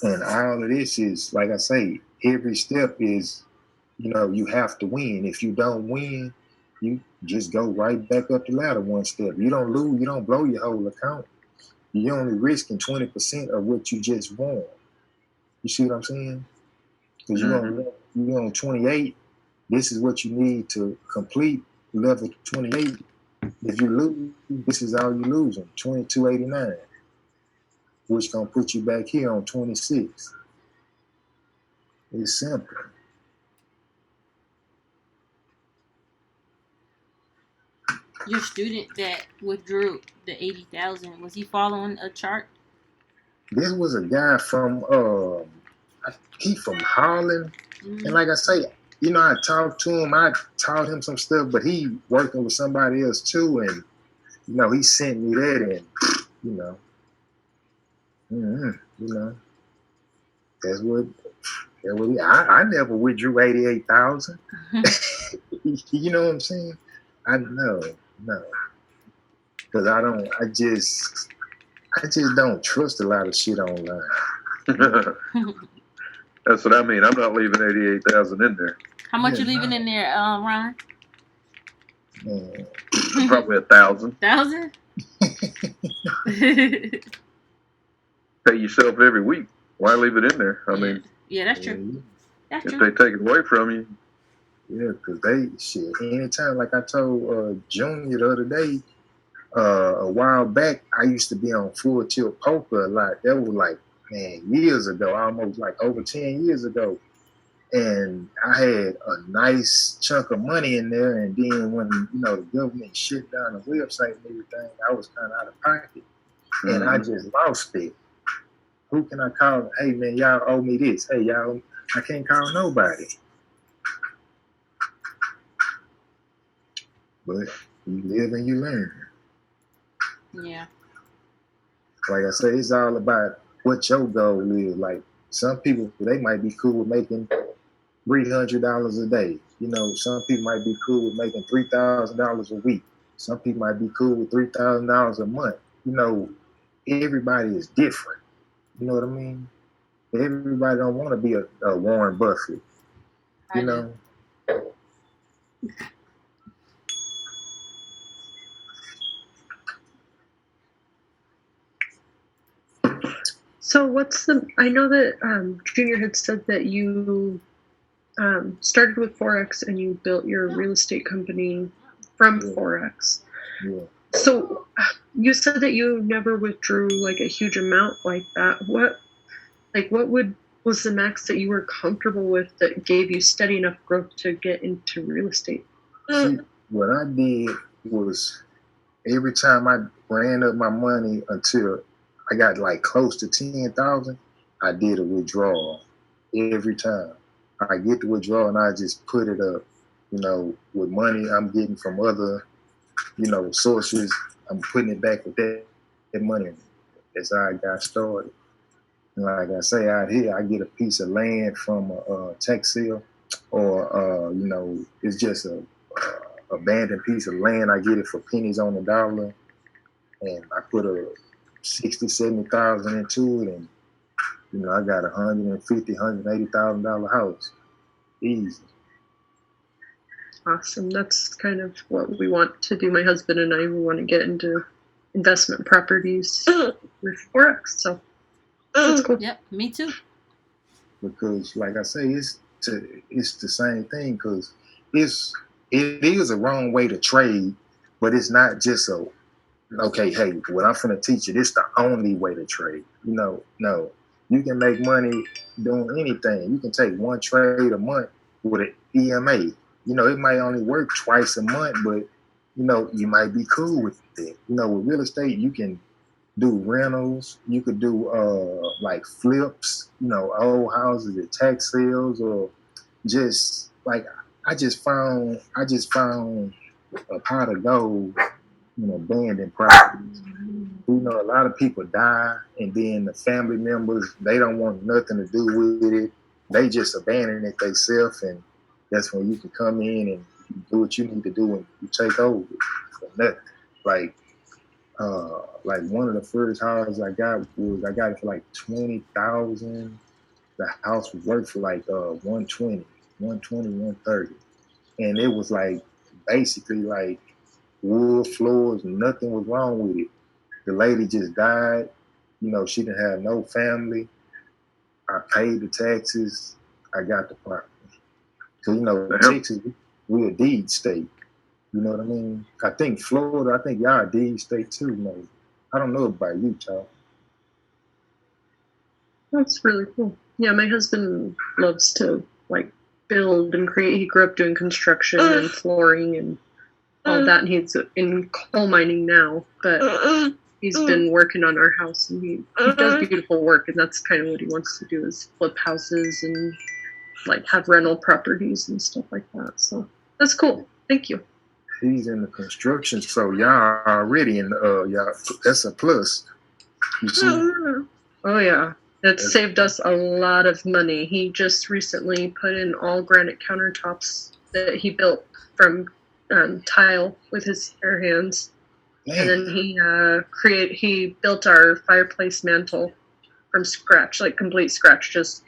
And all of this is, like I say, every step is, you know, you have to win. If you don't win, you just go right back up the ladder one step. You don't lose, you don't blow your whole account. You're only risking 20% of what you just won. You see what I'm saying? Because you're on 28. This is what you need to complete level 28. If you lose, this is all you're losing, 2289, which gonna put you back here on 26. It's simple. Your student that withdrew the 80,000, was he following a chart? this was a guy from he from Holland, and like I say, I talked to him. I taught him some stuff, but he working with somebody else too, and he sent me that, and you know, that's what. I never withdrew 88,000. You know what I'm saying? No, because I just don't trust a lot of shit online. That's what I mean. I'm not leaving 88,000 in there. How much you leaving in there, Ron? Probably 1,000. 1,000? Pay yourself every week. Why leave it in there? I mean, yeah, that's true. That's if true. they take it away from you. Yeah, because anytime, like I told Junior the other day, a while back, I used to be on Full Tilt Poker a lot. That was like, man, years ago, almost like over 10 years ago. And I had a nice chunk of money in there. And then when, the government shut down the website and everything, I was kind of out of pocket. And I just lost it. Who can I call? Hey, man, y'all owe me this. Hey, y'all, I can't call nobody. But you live and you learn. Yeah. Like I say, it's all about what your goal is. Like some people, they might be cool with making $300 a day. Some people might be cool with making $3,000 a week. Some people might be cool with $3,000 a month. Everybody is different. You know what I mean? Everybody don't want to be a Warren Buffett. You know? So I know that Junior had said that you started with Forex and you built your real estate company from Forex. Yeah. So you said that you never withdrew like a huge amount like that. What was the max that you were comfortable with that gave you steady enough growth to get into real estate? See, what I did was every time I ran up my money until I got like close to 10,000, I did a withdrawal every time. I get the withdrawal and I just put it up, with money I'm getting from other, sources. I'm putting it back with that money. That's how I got started. And like I say, out here, I get a piece of land from a tax sale, or it's just a abandoned piece of land. I get it for pennies on the dollar, and I put a 60, 70,000 into it, and I got $180,000 house, easy. Awesome. That's kind of what we want to do. My husband and I, we want to get into investment properties with Forex. So that's cool. Yep, me too. Because, like I say, it's the same thing. Because it is a wrong way to trade, but it's not just okay, hey, what I'm finna teach you, this the only way to trade. No. You can make money doing anything. You can take one trade a month with an EMA. It might only work twice a month, but, you might be cool with it. With real estate, you can do rentals. You could do like flips, old houses at tax sales, or just like I just found a pot of gold in abandoned properties. A lot of people die, and then the family members, they don't want nothing to do with it. They just abandon it themselves, and that's when you can come in and do what you need to do and you take over for nothing. Like one of the first houses I got it for like 20,000. The house was worth for like 120, 130. And it was like basically like wood floors, nothing was wrong with it. The lady just died. She didn't have no family. I paid the taxes. I got the property. So, Texas, we're a deed state. You know what I mean? I think Florida, y'all a deed state too, maybe. I don't know about Utah. That's really cool. Yeah, my husband loves to like build and create. He grew up doing construction and flooring and all that, and he's in coal mining now. But He's been working on our house, and he does beautiful work, and that's kind of what he wants to do is flip houses and like have rental properties and stuff like that. So that's cool. Thank you. He's in the construction, so y'all are already in y'all. That's a plus. You see? Oh yeah, it saved us a lot of money. He just recently put in all granite countertops that he built from tile with his bare hands. And then he built our fireplace mantle from scratch, like complete scratch. Just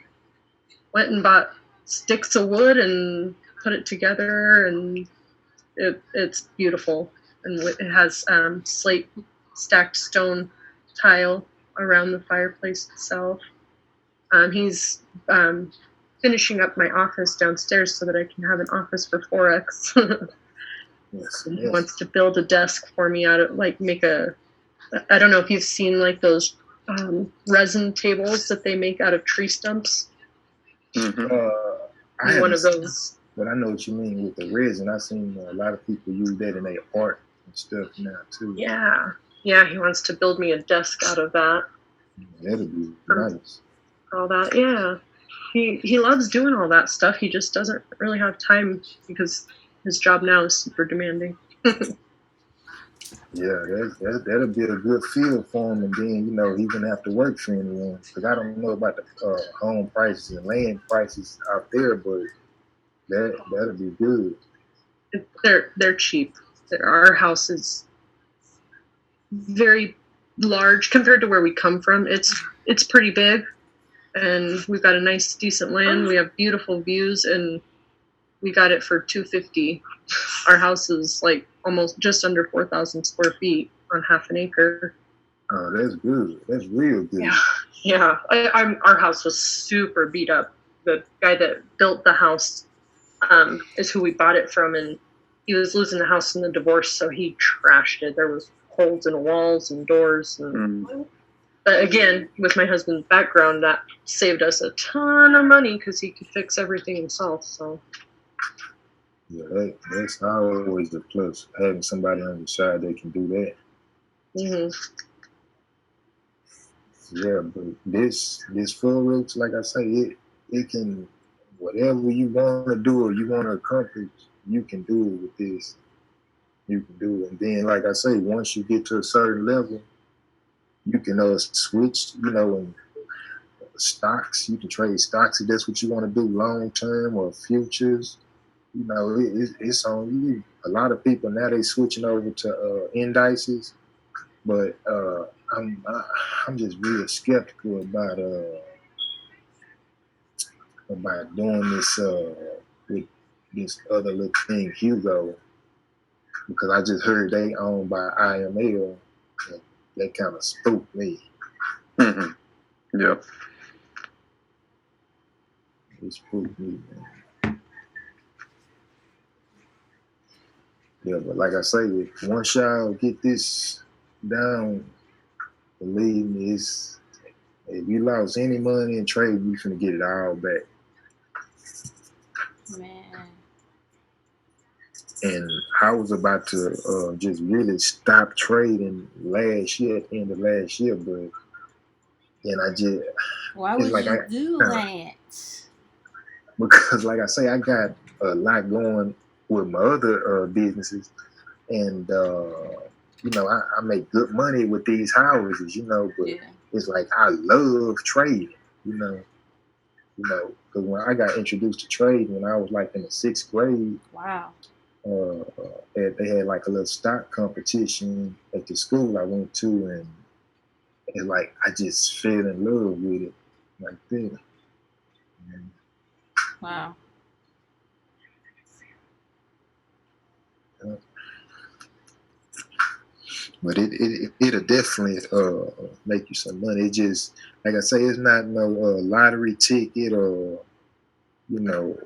went and bought sticks of wood and put it together, and it's beautiful. And it has slate stacked stone tile around the fireplace itself. He's finishing up my office downstairs so that I can have an office for Forex. Yes, He wants to build a desk for me out of I don't know if you've seen like those resin tables that they make out of tree stumps. I One of those. But I know what you mean with the resin. I've seen a lot of people use that in their art and stuff now too. Yeah, he wants to build me a desk out of that. That'd be nice. All that, yeah. He loves doing all that stuff. He just doesn't really have time because his job now is super demanding. Yeah, that'll be a good field for him, and then he wouldn't have to work for anyone. Because I don't know about the home prices and land prices out there, but that'll be good. They're cheap. Our house is very large compared to where we come from. It's pretty big, and we've got a nice, decent land. We have beautiful views, and we got it for $250. Our house is like almost just under 4,000 square feet on half an acre. Oh, that's good. That's real good. Yeah. Our house was super beat up. The guy that built the house is who we bought it from, and he was losing the house in the divorce, so he trashed it. There was holes in the walls and doors. But again, with my husband's background, that saved us a ton of money because he could fix everything himself. So. Yeah, that's always the plus. Having somebody on your side that can do that. Mm-hmm. Yeah, but this Forex, like I say, it can, whatever you want to do or you want to accomplish, you can do it with this. You can do it, and then like I say, once you get to a certain level, you can switch. And stocks. You can trade stocks if that's what you want to do, long term or futures. It's on you. A lot of people now they switching over to indices, but I'm just real skeptical about doing this with this other little thing, Hugo, because I just heard they owned by IML, and that kind of spooked me. Mm-hmm. Yep. It spooked me, man. Yeah, but like I say, once y'all get this down, believe me, if you lost any money in trade, you finna get it all back. Man. And I was about to just really stop trading last year, at the end of last year, but then I just... Why would you do that? Because like I say, I got a lot going with my other businesses, and I make good money with these houses, but it's like I love trading, because when I got introduced to trading when I was like in the 6th grade. Wow. They had like a little stock competition at the school I went to, and like I just fell in love with it like that. Wow. But it'll definitely make you some money. It just, like I say, it's not no lottery ticket or no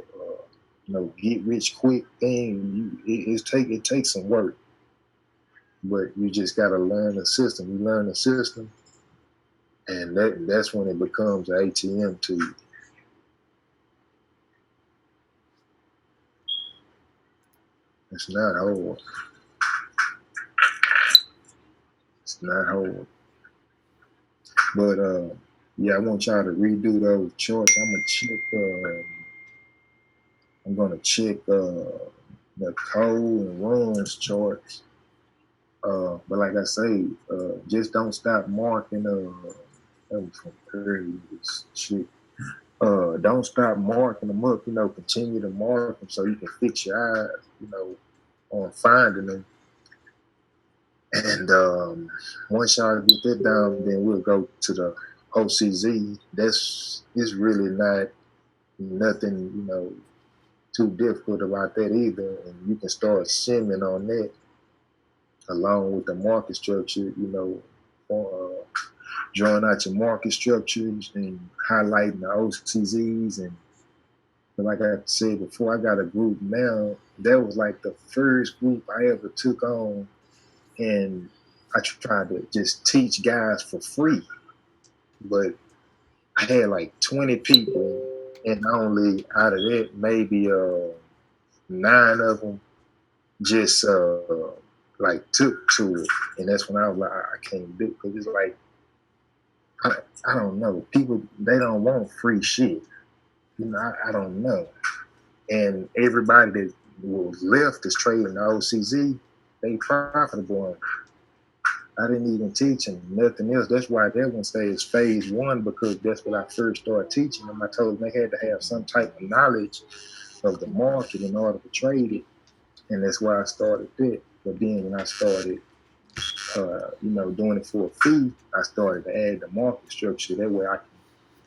get rich quick thing. It takes some work, but you just gotta learn the system. You learn the system, and that's when it becomes an ATM to you. It's not hard. It's not hard. But yeah, I want y'all to redo those charts. I'm gonna check the cold and runs charts. But like I say, just don't stop marking. That was from earlier this shit. Don't stop marking them up. Continue to mark them so you can fix your eyes. On finding them. And once y'all get that down, then we'll go to the OCZ. It's really not nothing too difficult about that either, and you can start simming on that along with the market structure. Drawing out your market structures and highlighting the OCZs. And like I said before, I got a group now. That was like the first group I ever took on, and I tried to just teach guys for free. But I had like 20 people, and only out of that, maybe 9 of them just like took to it. And that's when I was like, I can't do it, because it's like, I don't know. People, they don't want free shit. I don't know. And everybody that was left is trading the OCZ, they profitable. I didn't even teach them nothing else. That's why that one says phase 1, because that's what I first started teaching them. I told them they had to have some type of knowledge of the market in order to trade it. And that's why I started that. But then when I started, doing it for a fee, I started to add the market structure. That way I can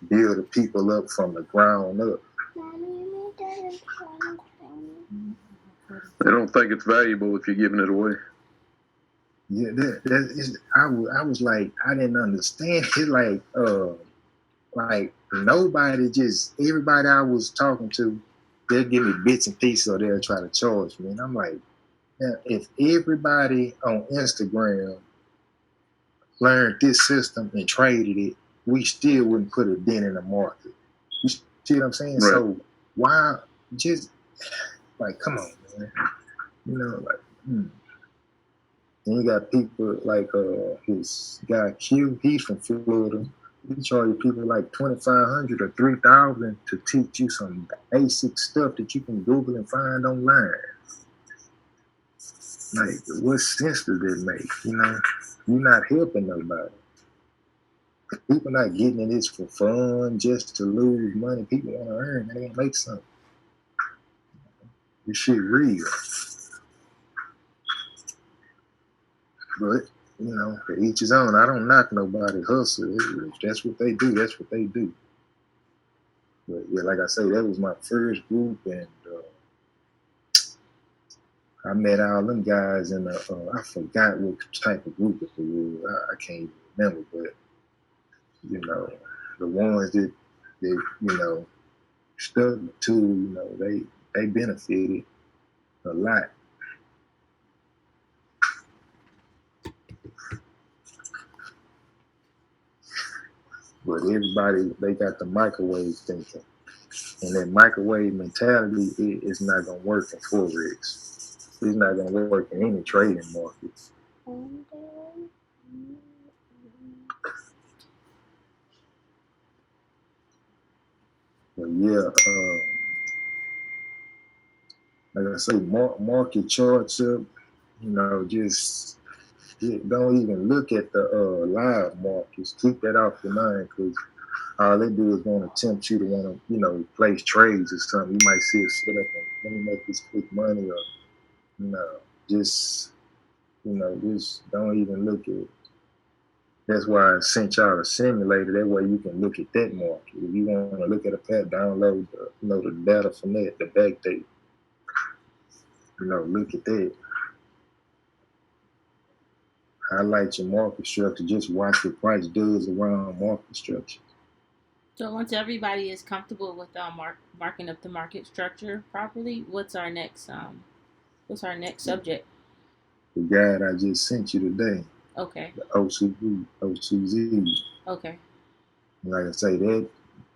build the people up from the ground up. They don't think it's valuable if you're giving it away. Yeah, I was like, I didn't understand it. Like everybody I was talking to, they'll give me bits and pieces or they'll try to charge me. And I'm like, if everybody on Instagram learned this system and traded it, we still wouldn't put a dent in the market. You see what I'm saying? Right. So why just come on, man? And you got people like his guy Q, he's from Florida. He charges people like $2,500 or $3,000 to teach you some basic stuff that you can Google and find online. Like, what sense does that make? You're not helping nobody. People not getting in this for fun, just to lose money. People want to earn, they want to make something. This shit real. But, to each his own. I don't knock nobody hustle. If that's what they do, that's what they do. But yeah, like I say, that was my first group, and I met all them guys in I forgot what type of group it was. I can't remember, but the ones that stuck to, they benefited a lot. But everybody, they got the microwave thinking. And that microwave mentality is not going to work in Forex. It's not going to work in any trading markets. But yeah, like I say, market charts up, just don't even look at the live markets. Keep that off your mind, because all they do is want to tempt you to want to, place trades or something. You might see it set up and let me make this quick money, or just don't even look at it. That's why I sent y'all a simulator. That way you can look at that market. If you want to look at a pair, download the data from that, the backdate. Look at that. Highlight your market structure. Just watch what price does around market structure. So once everybody is comfortable with marking up the market structure properly, what's our next subject? The guide I just sent you today. Okay. The OCZ. Okay. Like I say, that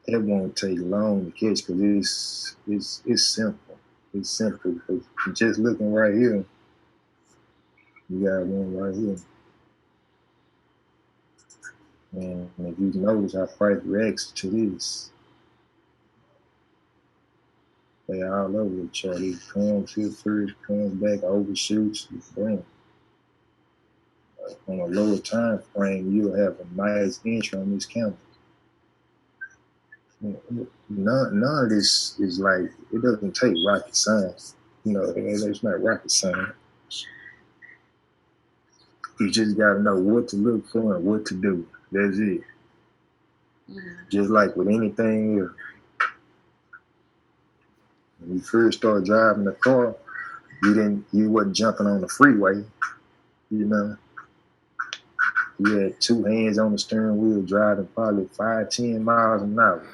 won't take long to catch, because it's simple. It's simple. Because just looking right here, you got one right here. And if you notice how price reacts to this, they all over the chart. It comes here first, comes back, overshoots, boom. On a lower time frame, you'll have a nice entry on this candle. None of this is like, it doesn't take rocket science. It's not rocket science. You just got to know what to look for and what to do. That's it. Just like with anything else. When you first started driving the car, you wasn't jumping on the freeway. You had two hands on the steering wheel driving probably 5-10 miles an hour.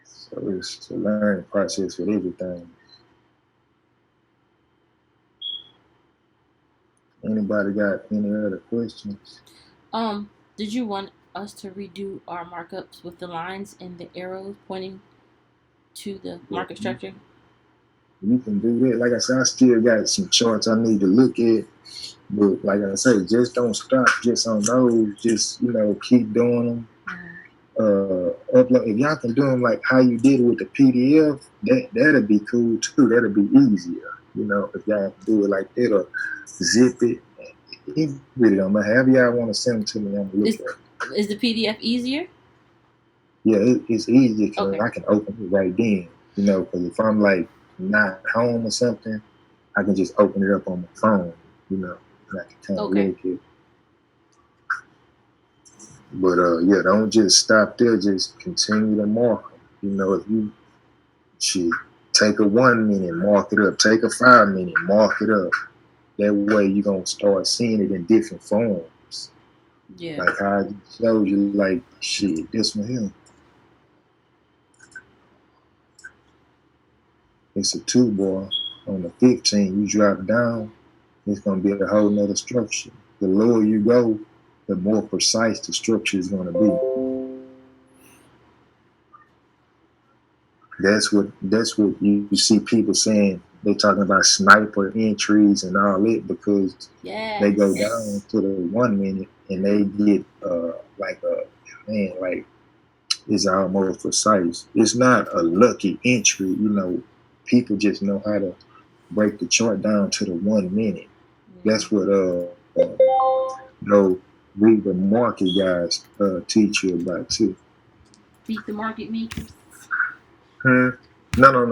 So it's a learning process with everything. Anybody got any other questions? Did you want us to redo our markups with the lines and the arrows pointing to the market structure? You can do that. Like I said, I still got some charts I need to look at. But like I say, just don't stop just on those. Just, keep doing them. Upload. If y'all can do them like how you did it with the PDF, that'll be cool too. That'll be easier. If y'all can do it like that or zip it. It really don't matter. However y'all want to send them to me, I'm going to look at it. Is the PDF easier? Yeah, it's easier because Okay. I can open it right then. Because if I'm like not home or something, I can just open it up on my phone. And I can kind of look at it. But don't just stop there. Just continue to mark them. If you should take a 1 minute, mark it up. Take a 5 minute, mark it up. That way you're gonna start seeing it in different forms. Yeah. Like how I showed you, like shit, this one here. It's a 2-bar. On the 15, you drop down, it's gonna be a whole nother structure. The lower you go, the more precise the structure is gonna be. That's what you see people saying. They talking about sniper entries and all that because they go down to the 1 minute and they get like it's almost precise. It's not a lucky entry, people just know how to break the chart down to the 1 minute. That's what read the market guys teach you about too. Beat the market makers. No. Hell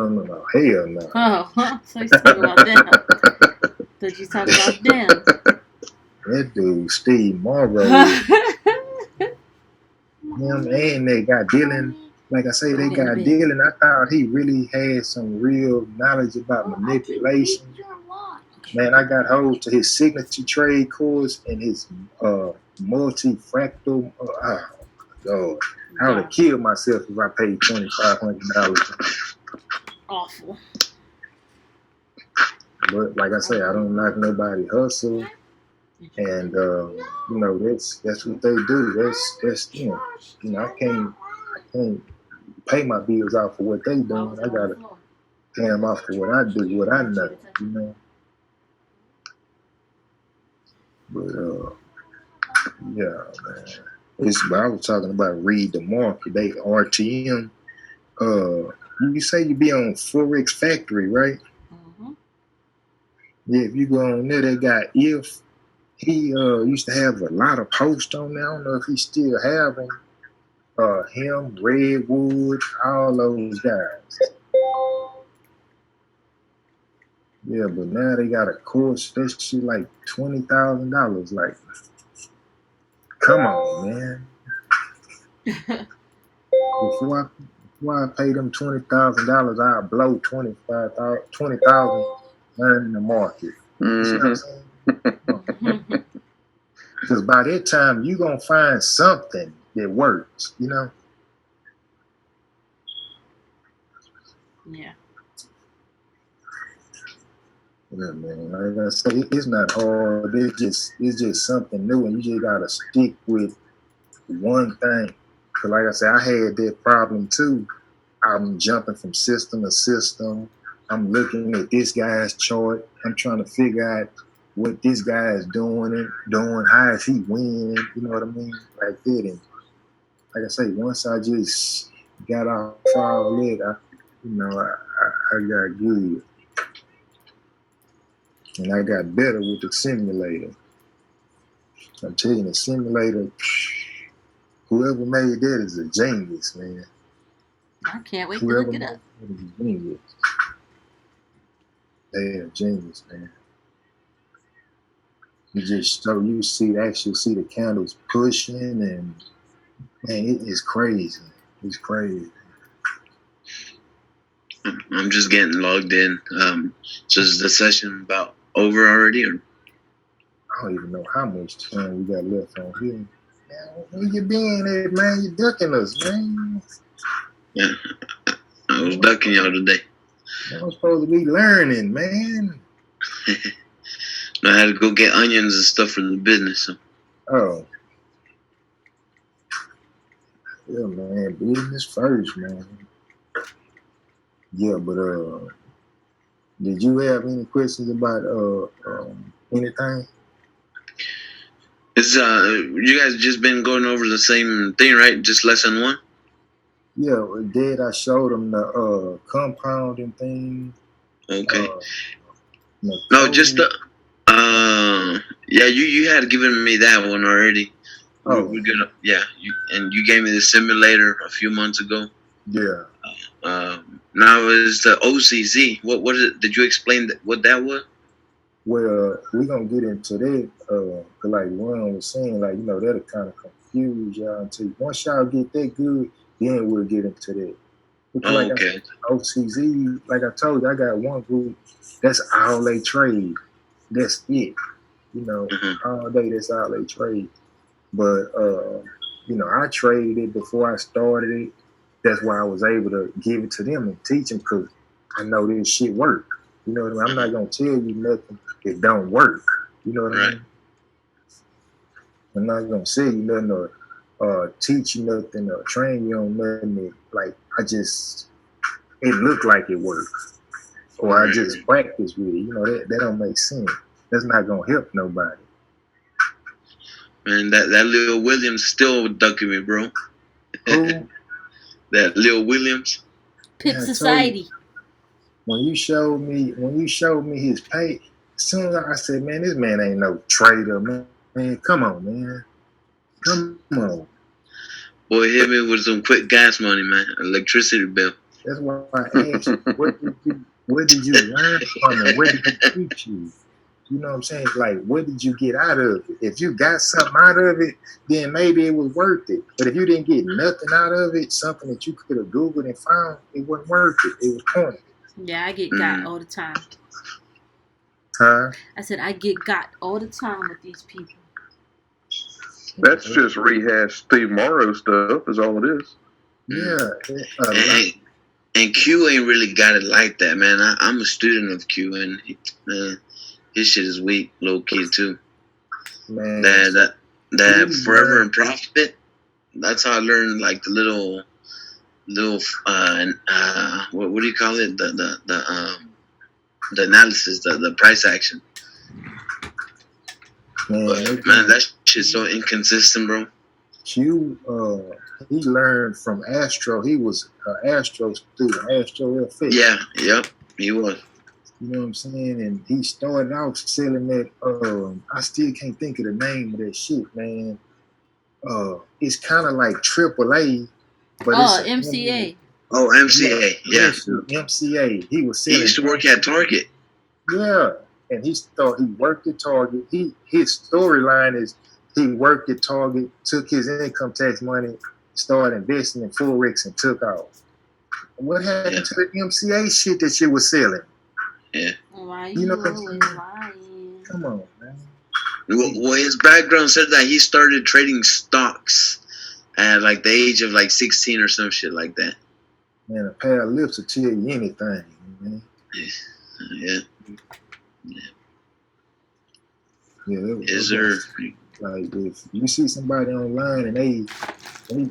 no. Oh, so you talking about them. Did you talk about them? That dude, Steve Morrow. Him and they got Dylan. Like I say, they got Dylan. I thought he really had some real knowledge about manipulation. Man, I got hold to his signature trade course and his multi-fractal. Oh, God. I would have killed myself if I paid $2,500. Awful. But like I say, I don't knock nobody hustle, and that's what they do. That's I can't pay my bills out for what they doing. I gotta pay them off for what I do, what I know. But yeah, man. But I was talking about read the market. They RTM. You say you be on Forex Factory, right? Mm-hmm. Yeah, if you go on there, they got If. He used to have a lot of posts on there. I don't know if he still have them. Him, Redwood, all those guys. Yeah, but now they got a course. That shit like $20,000. Like, come on, man. Before I pay them $20,000, I'll blow $20,000 in the market. You see what I'm saying? Because by that time, you're going to find something that works, Yeah. Yeah, man. Like I say, it's not hard. It's just something new, and you just got to stick with one thing. Because like I said, I had that problem too. I'm jumping from system to system. I'm looking at this guy's chart. I'm trying to figure out what this guy is doing, how is he winning, you know what I mean? Like that. And like I say, once I just got off all that, I got good. And I got better with the simulator. I'm telling you, the simulator, whoever made that is a genius, man. I can't wait to look it up. Genius. They are genius, man. You just actually see the candles pushing, and man, it is crazy. It's crazy. I'm just getting logged in. So is the session about over already, or? I don't even know how much time we got left on here. Man, where you been at, man? You ducking us, man. Yeah, I was ducking y'all today. I'm supposed to be learning, man. I had to go get onions and stuff for the business. So. Oh. Yeah, man. Business first, man. Yeah, but did you have any questions about anything? It's you guys just been going over the same thing, right? Just lesson 1? Yeah, Dad, I showed them the compounding thing. Okay. No, just the yeah, you had given me that one already. Oh. We're gonna you gave me the simulator a few months ago. Yeah. Now is the OCZ. What is it? Did you explain what that was? Well, we're gonna get into that. Cause like Ron was saying, like, that'll kind of confuse y'all until once y'all get that good, then we'll get into that. Because like I said, OCZ, like I told you, I got one group that's all they trade. That's it. All day that's all they trade. But I traded it before I started it. That's why I was able to give it to them and teach them, because I know this shit work. You know what I mean? I'm not gonna tell you nothing that don't work. You know what I mean? I'm not gonna say you nothing or teach you nothing or train you on nothing that, like, it looked like it works. Or I just practice with it. That don't make sense. That's not gonna help nobody. Man, that Lil Williams still ducking me, bro. Who? That Lil Williams. Pip Society. When you showed me his page, as soon as I said, man, this man ain't no trader, man. Man, come on, man. Come on. Boy, hit me with some quick gas money, man. Electricity bill. That's why I asked you, what did you learn from it? Where did it teach you? You know what I'm saying? Like, what did you get out of it? If you got something out of it, then maybe it was worth it. But if you didn't get nothing out of it, something that you could have Googled and found, it wasn't worth it. It was pointless. Yeah, I get got all the time. Huh? I said I get got all the time with these people. That's just rehashed Steve Morrow stuff, is all it is. Yeah. And Q ain't really got it like that, man. I'm a student of Q, and his shit is weak, low key too. Man, that Forever and Profit. That's how I learned, like, the little what do you call it? The analysis, the price action. Man, that shit's so inconsistent, bro. Q, he learned from Astro. He was an Astro student, Astro FX. Yeah, yep, he was. You know what I'm saying? And he started out selling that. I still can't think of the name of that shit, man. It's kind of like AAA, but it's MCA. Oh, MCA, yeah. MCA. He was selling. He used to work at Target. Yeah, and he worked at Target. His storyline is he worked at Target, took his income tax money, started investing in Forex, and took off. What happened to the MCA shit that you was selling? Yeah. Why you always lying? Come on, man. Well, his background said that he started trading stocks at like the age of like 16 or some shit like that. Man, a pair of lips will tell you anything, man. Yeah. Is there like if you see somebody online and they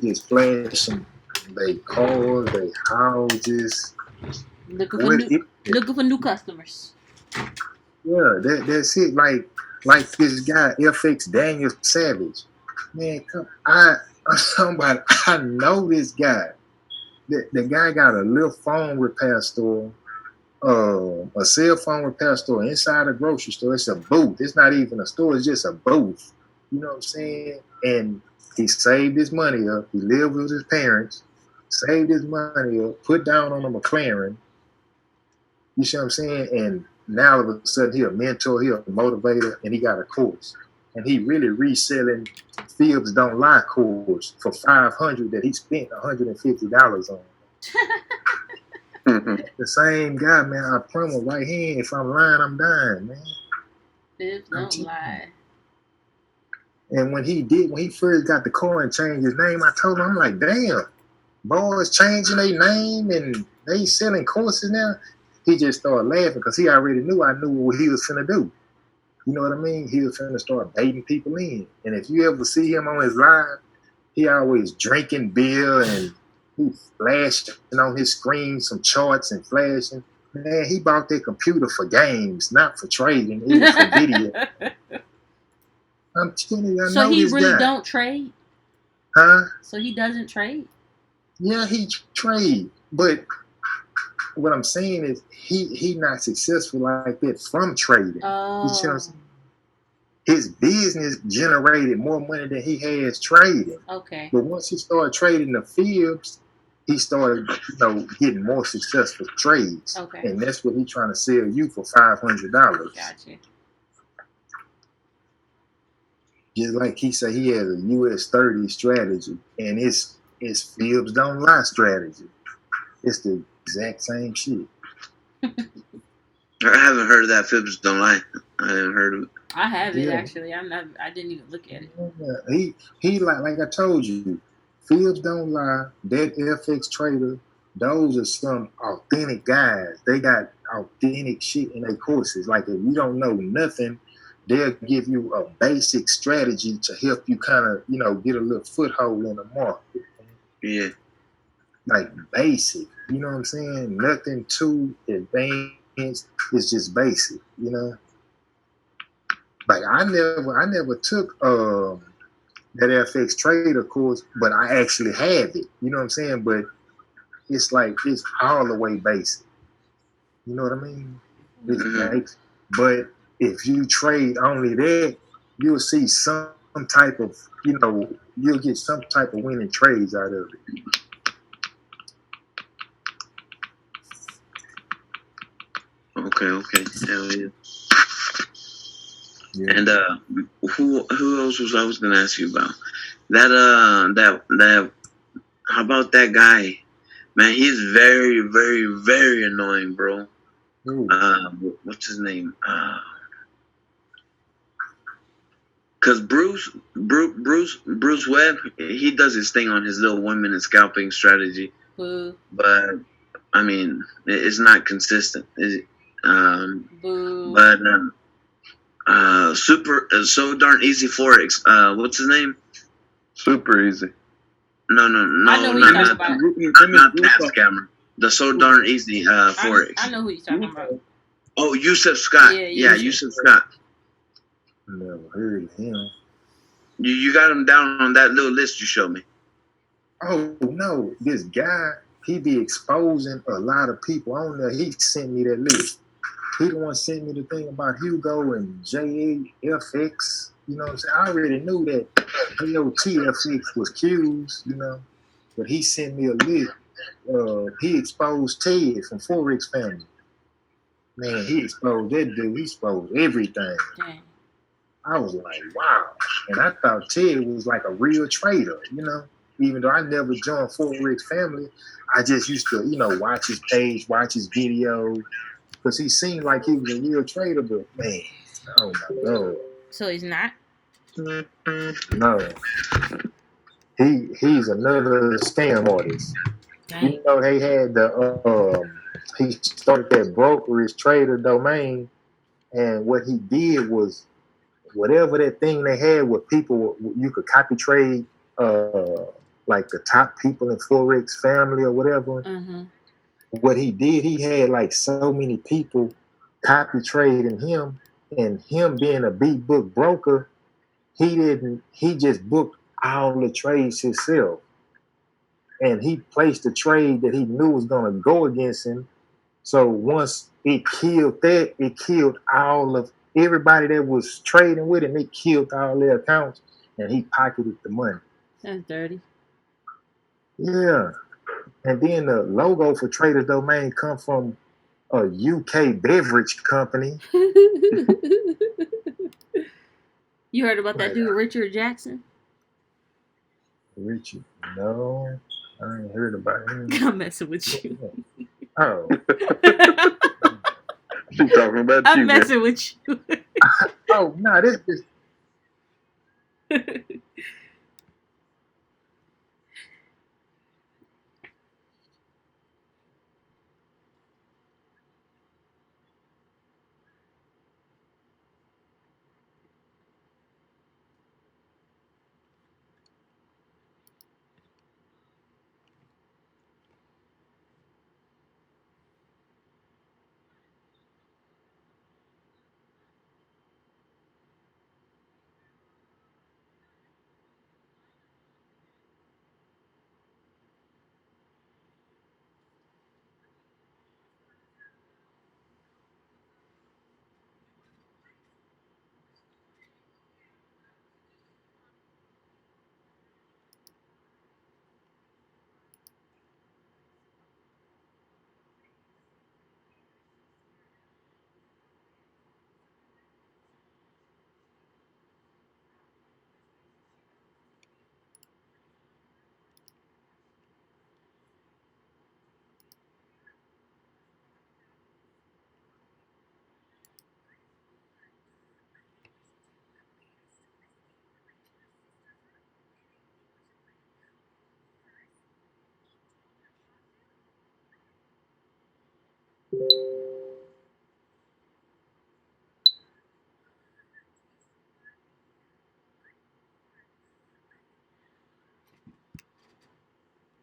just flashing they cars, they houses, looking for new customers. Yeah, that's it. Like Like this guy, FX Daniel Savage. Man, somebody, I know this guy. The guy got a little phone repair store, a cell phone repair store inside a grocery store. It's a booth. It's not even a store. It's just a booth. You know what I'm saying? And he saved his money up. He lived with his parents, saved his money up, put down on a McLaren. You see what I'm saying? And now all of a sudden he a mentor, he a motivator, and he got a course. And he really reselling Fibs Don't Lie course for $500 that he spent $150 on. The same guy, man. I promise right hand. If I'm lying, I'm dying, man. Fibs Don't Lie. And when he first got the car and changed his name, I told him, I'm like, damn, boys changing their name and they selling courses now. He just started laughing because he already knew I knew what he was finna do. You know what I mean? He was finna start baiting people in. And if you ever see him on his live, he always drinking beer and he flashing on his screen some charts and flashing. Man, he bought that computer for games, not for trading. It was for video. I'm telling you, I so know he this really guy. don't trade? Huh? So he doesn't trade? Yeah, he trade. But what I'm saying is he not successful like that from trading. Oh. You see what I'm saying? His business generated more money than he has trading. Okay. But once he started trading the Fibs, he started, getting more successful trades. Okay. And that's what he's trying to sell you for $500. Gotcha. Just like he said, he has a US 30 strategy, and it's Fibs Don't Lie strategy. It's the exact same shit. I haven't heard of that. Fibs Don't Lie. I haven't heard of it. I have it actually. I didn't even look at it. Yeah. He like I told you, Fibs Don't Lie, that FX trader, those are some authentic guys. They got authentic shit in their courses. Like if you don't know nothing, they'll give you a basic strategy to help you kind of, get a little foothold in the market. Yeah. Like basic, you know what I'm saying? Nothing too advanced. It's just basic, Like I never took that FX trader course, but I actually have it. You know what I'm saying? But it's like it's all the way basic. You know what I mean? It's basic. But if you trade only that, you'll see some type of, you'll get some type of winning trades out of it. Okay. Hell yeah. And who else was I was gonna ask you about? That how about that guy? Man, he's very, very, very annoying, bro. What's his name? Cause Bruce Webb, he does his thing on his little 1 minute scalping strategy. But I mean, it's not consistent. But so darn easy forex. What's his name? Super easy. No. I know who you're talking about. Not that scammer. The so darn easy forex. I know who you're talking about. Oh, Yusuf Scott. Yeah, Yusuf Scott. Never heard of him. You got him down on that little list you showed me. Oh no, this guy, he be exposing a lot of people on there. He sent me that list. He the one sent me the thing about Hugo and JAFX. You know what I'm saying? I already knew that TFX was Q's, but he sent me a list. He exposed Ted from Forex Family. Man, he exposed that dude. He exposed everything. Dang. I was like, wow. And I thought Ted was like a real trader, Even though I never joined Forex Family, I just used to, watch his page, watch his videos. Because he seemed like he was a real trader, but man, oh my God. So he's not? No. He's another scam artist. Dang. They had he started that brokerage trader domain, and what he did was whatever that thing they had with people, you could copy trade, like the top people in Forex Family or whatever. Mm-hmm. What he did, he had like so many people copy trading him And him being a big book broker, he just booked all the trades himself. And he placed a trade that he knew was gonna go against him. So once it killed that, it killed all of everybody that was trading with him. It killed all their accounts, and he pocketed the money. That's dirty. Yeah. And then the logo for Trader's Domain come from a UK beverage company. You heard about that dude, Richard Jackson? Richard? No, I ain't heard about him. I'm messing with you. Oh. She's talking about I'm you, messing man. with you. Oh, no, this is.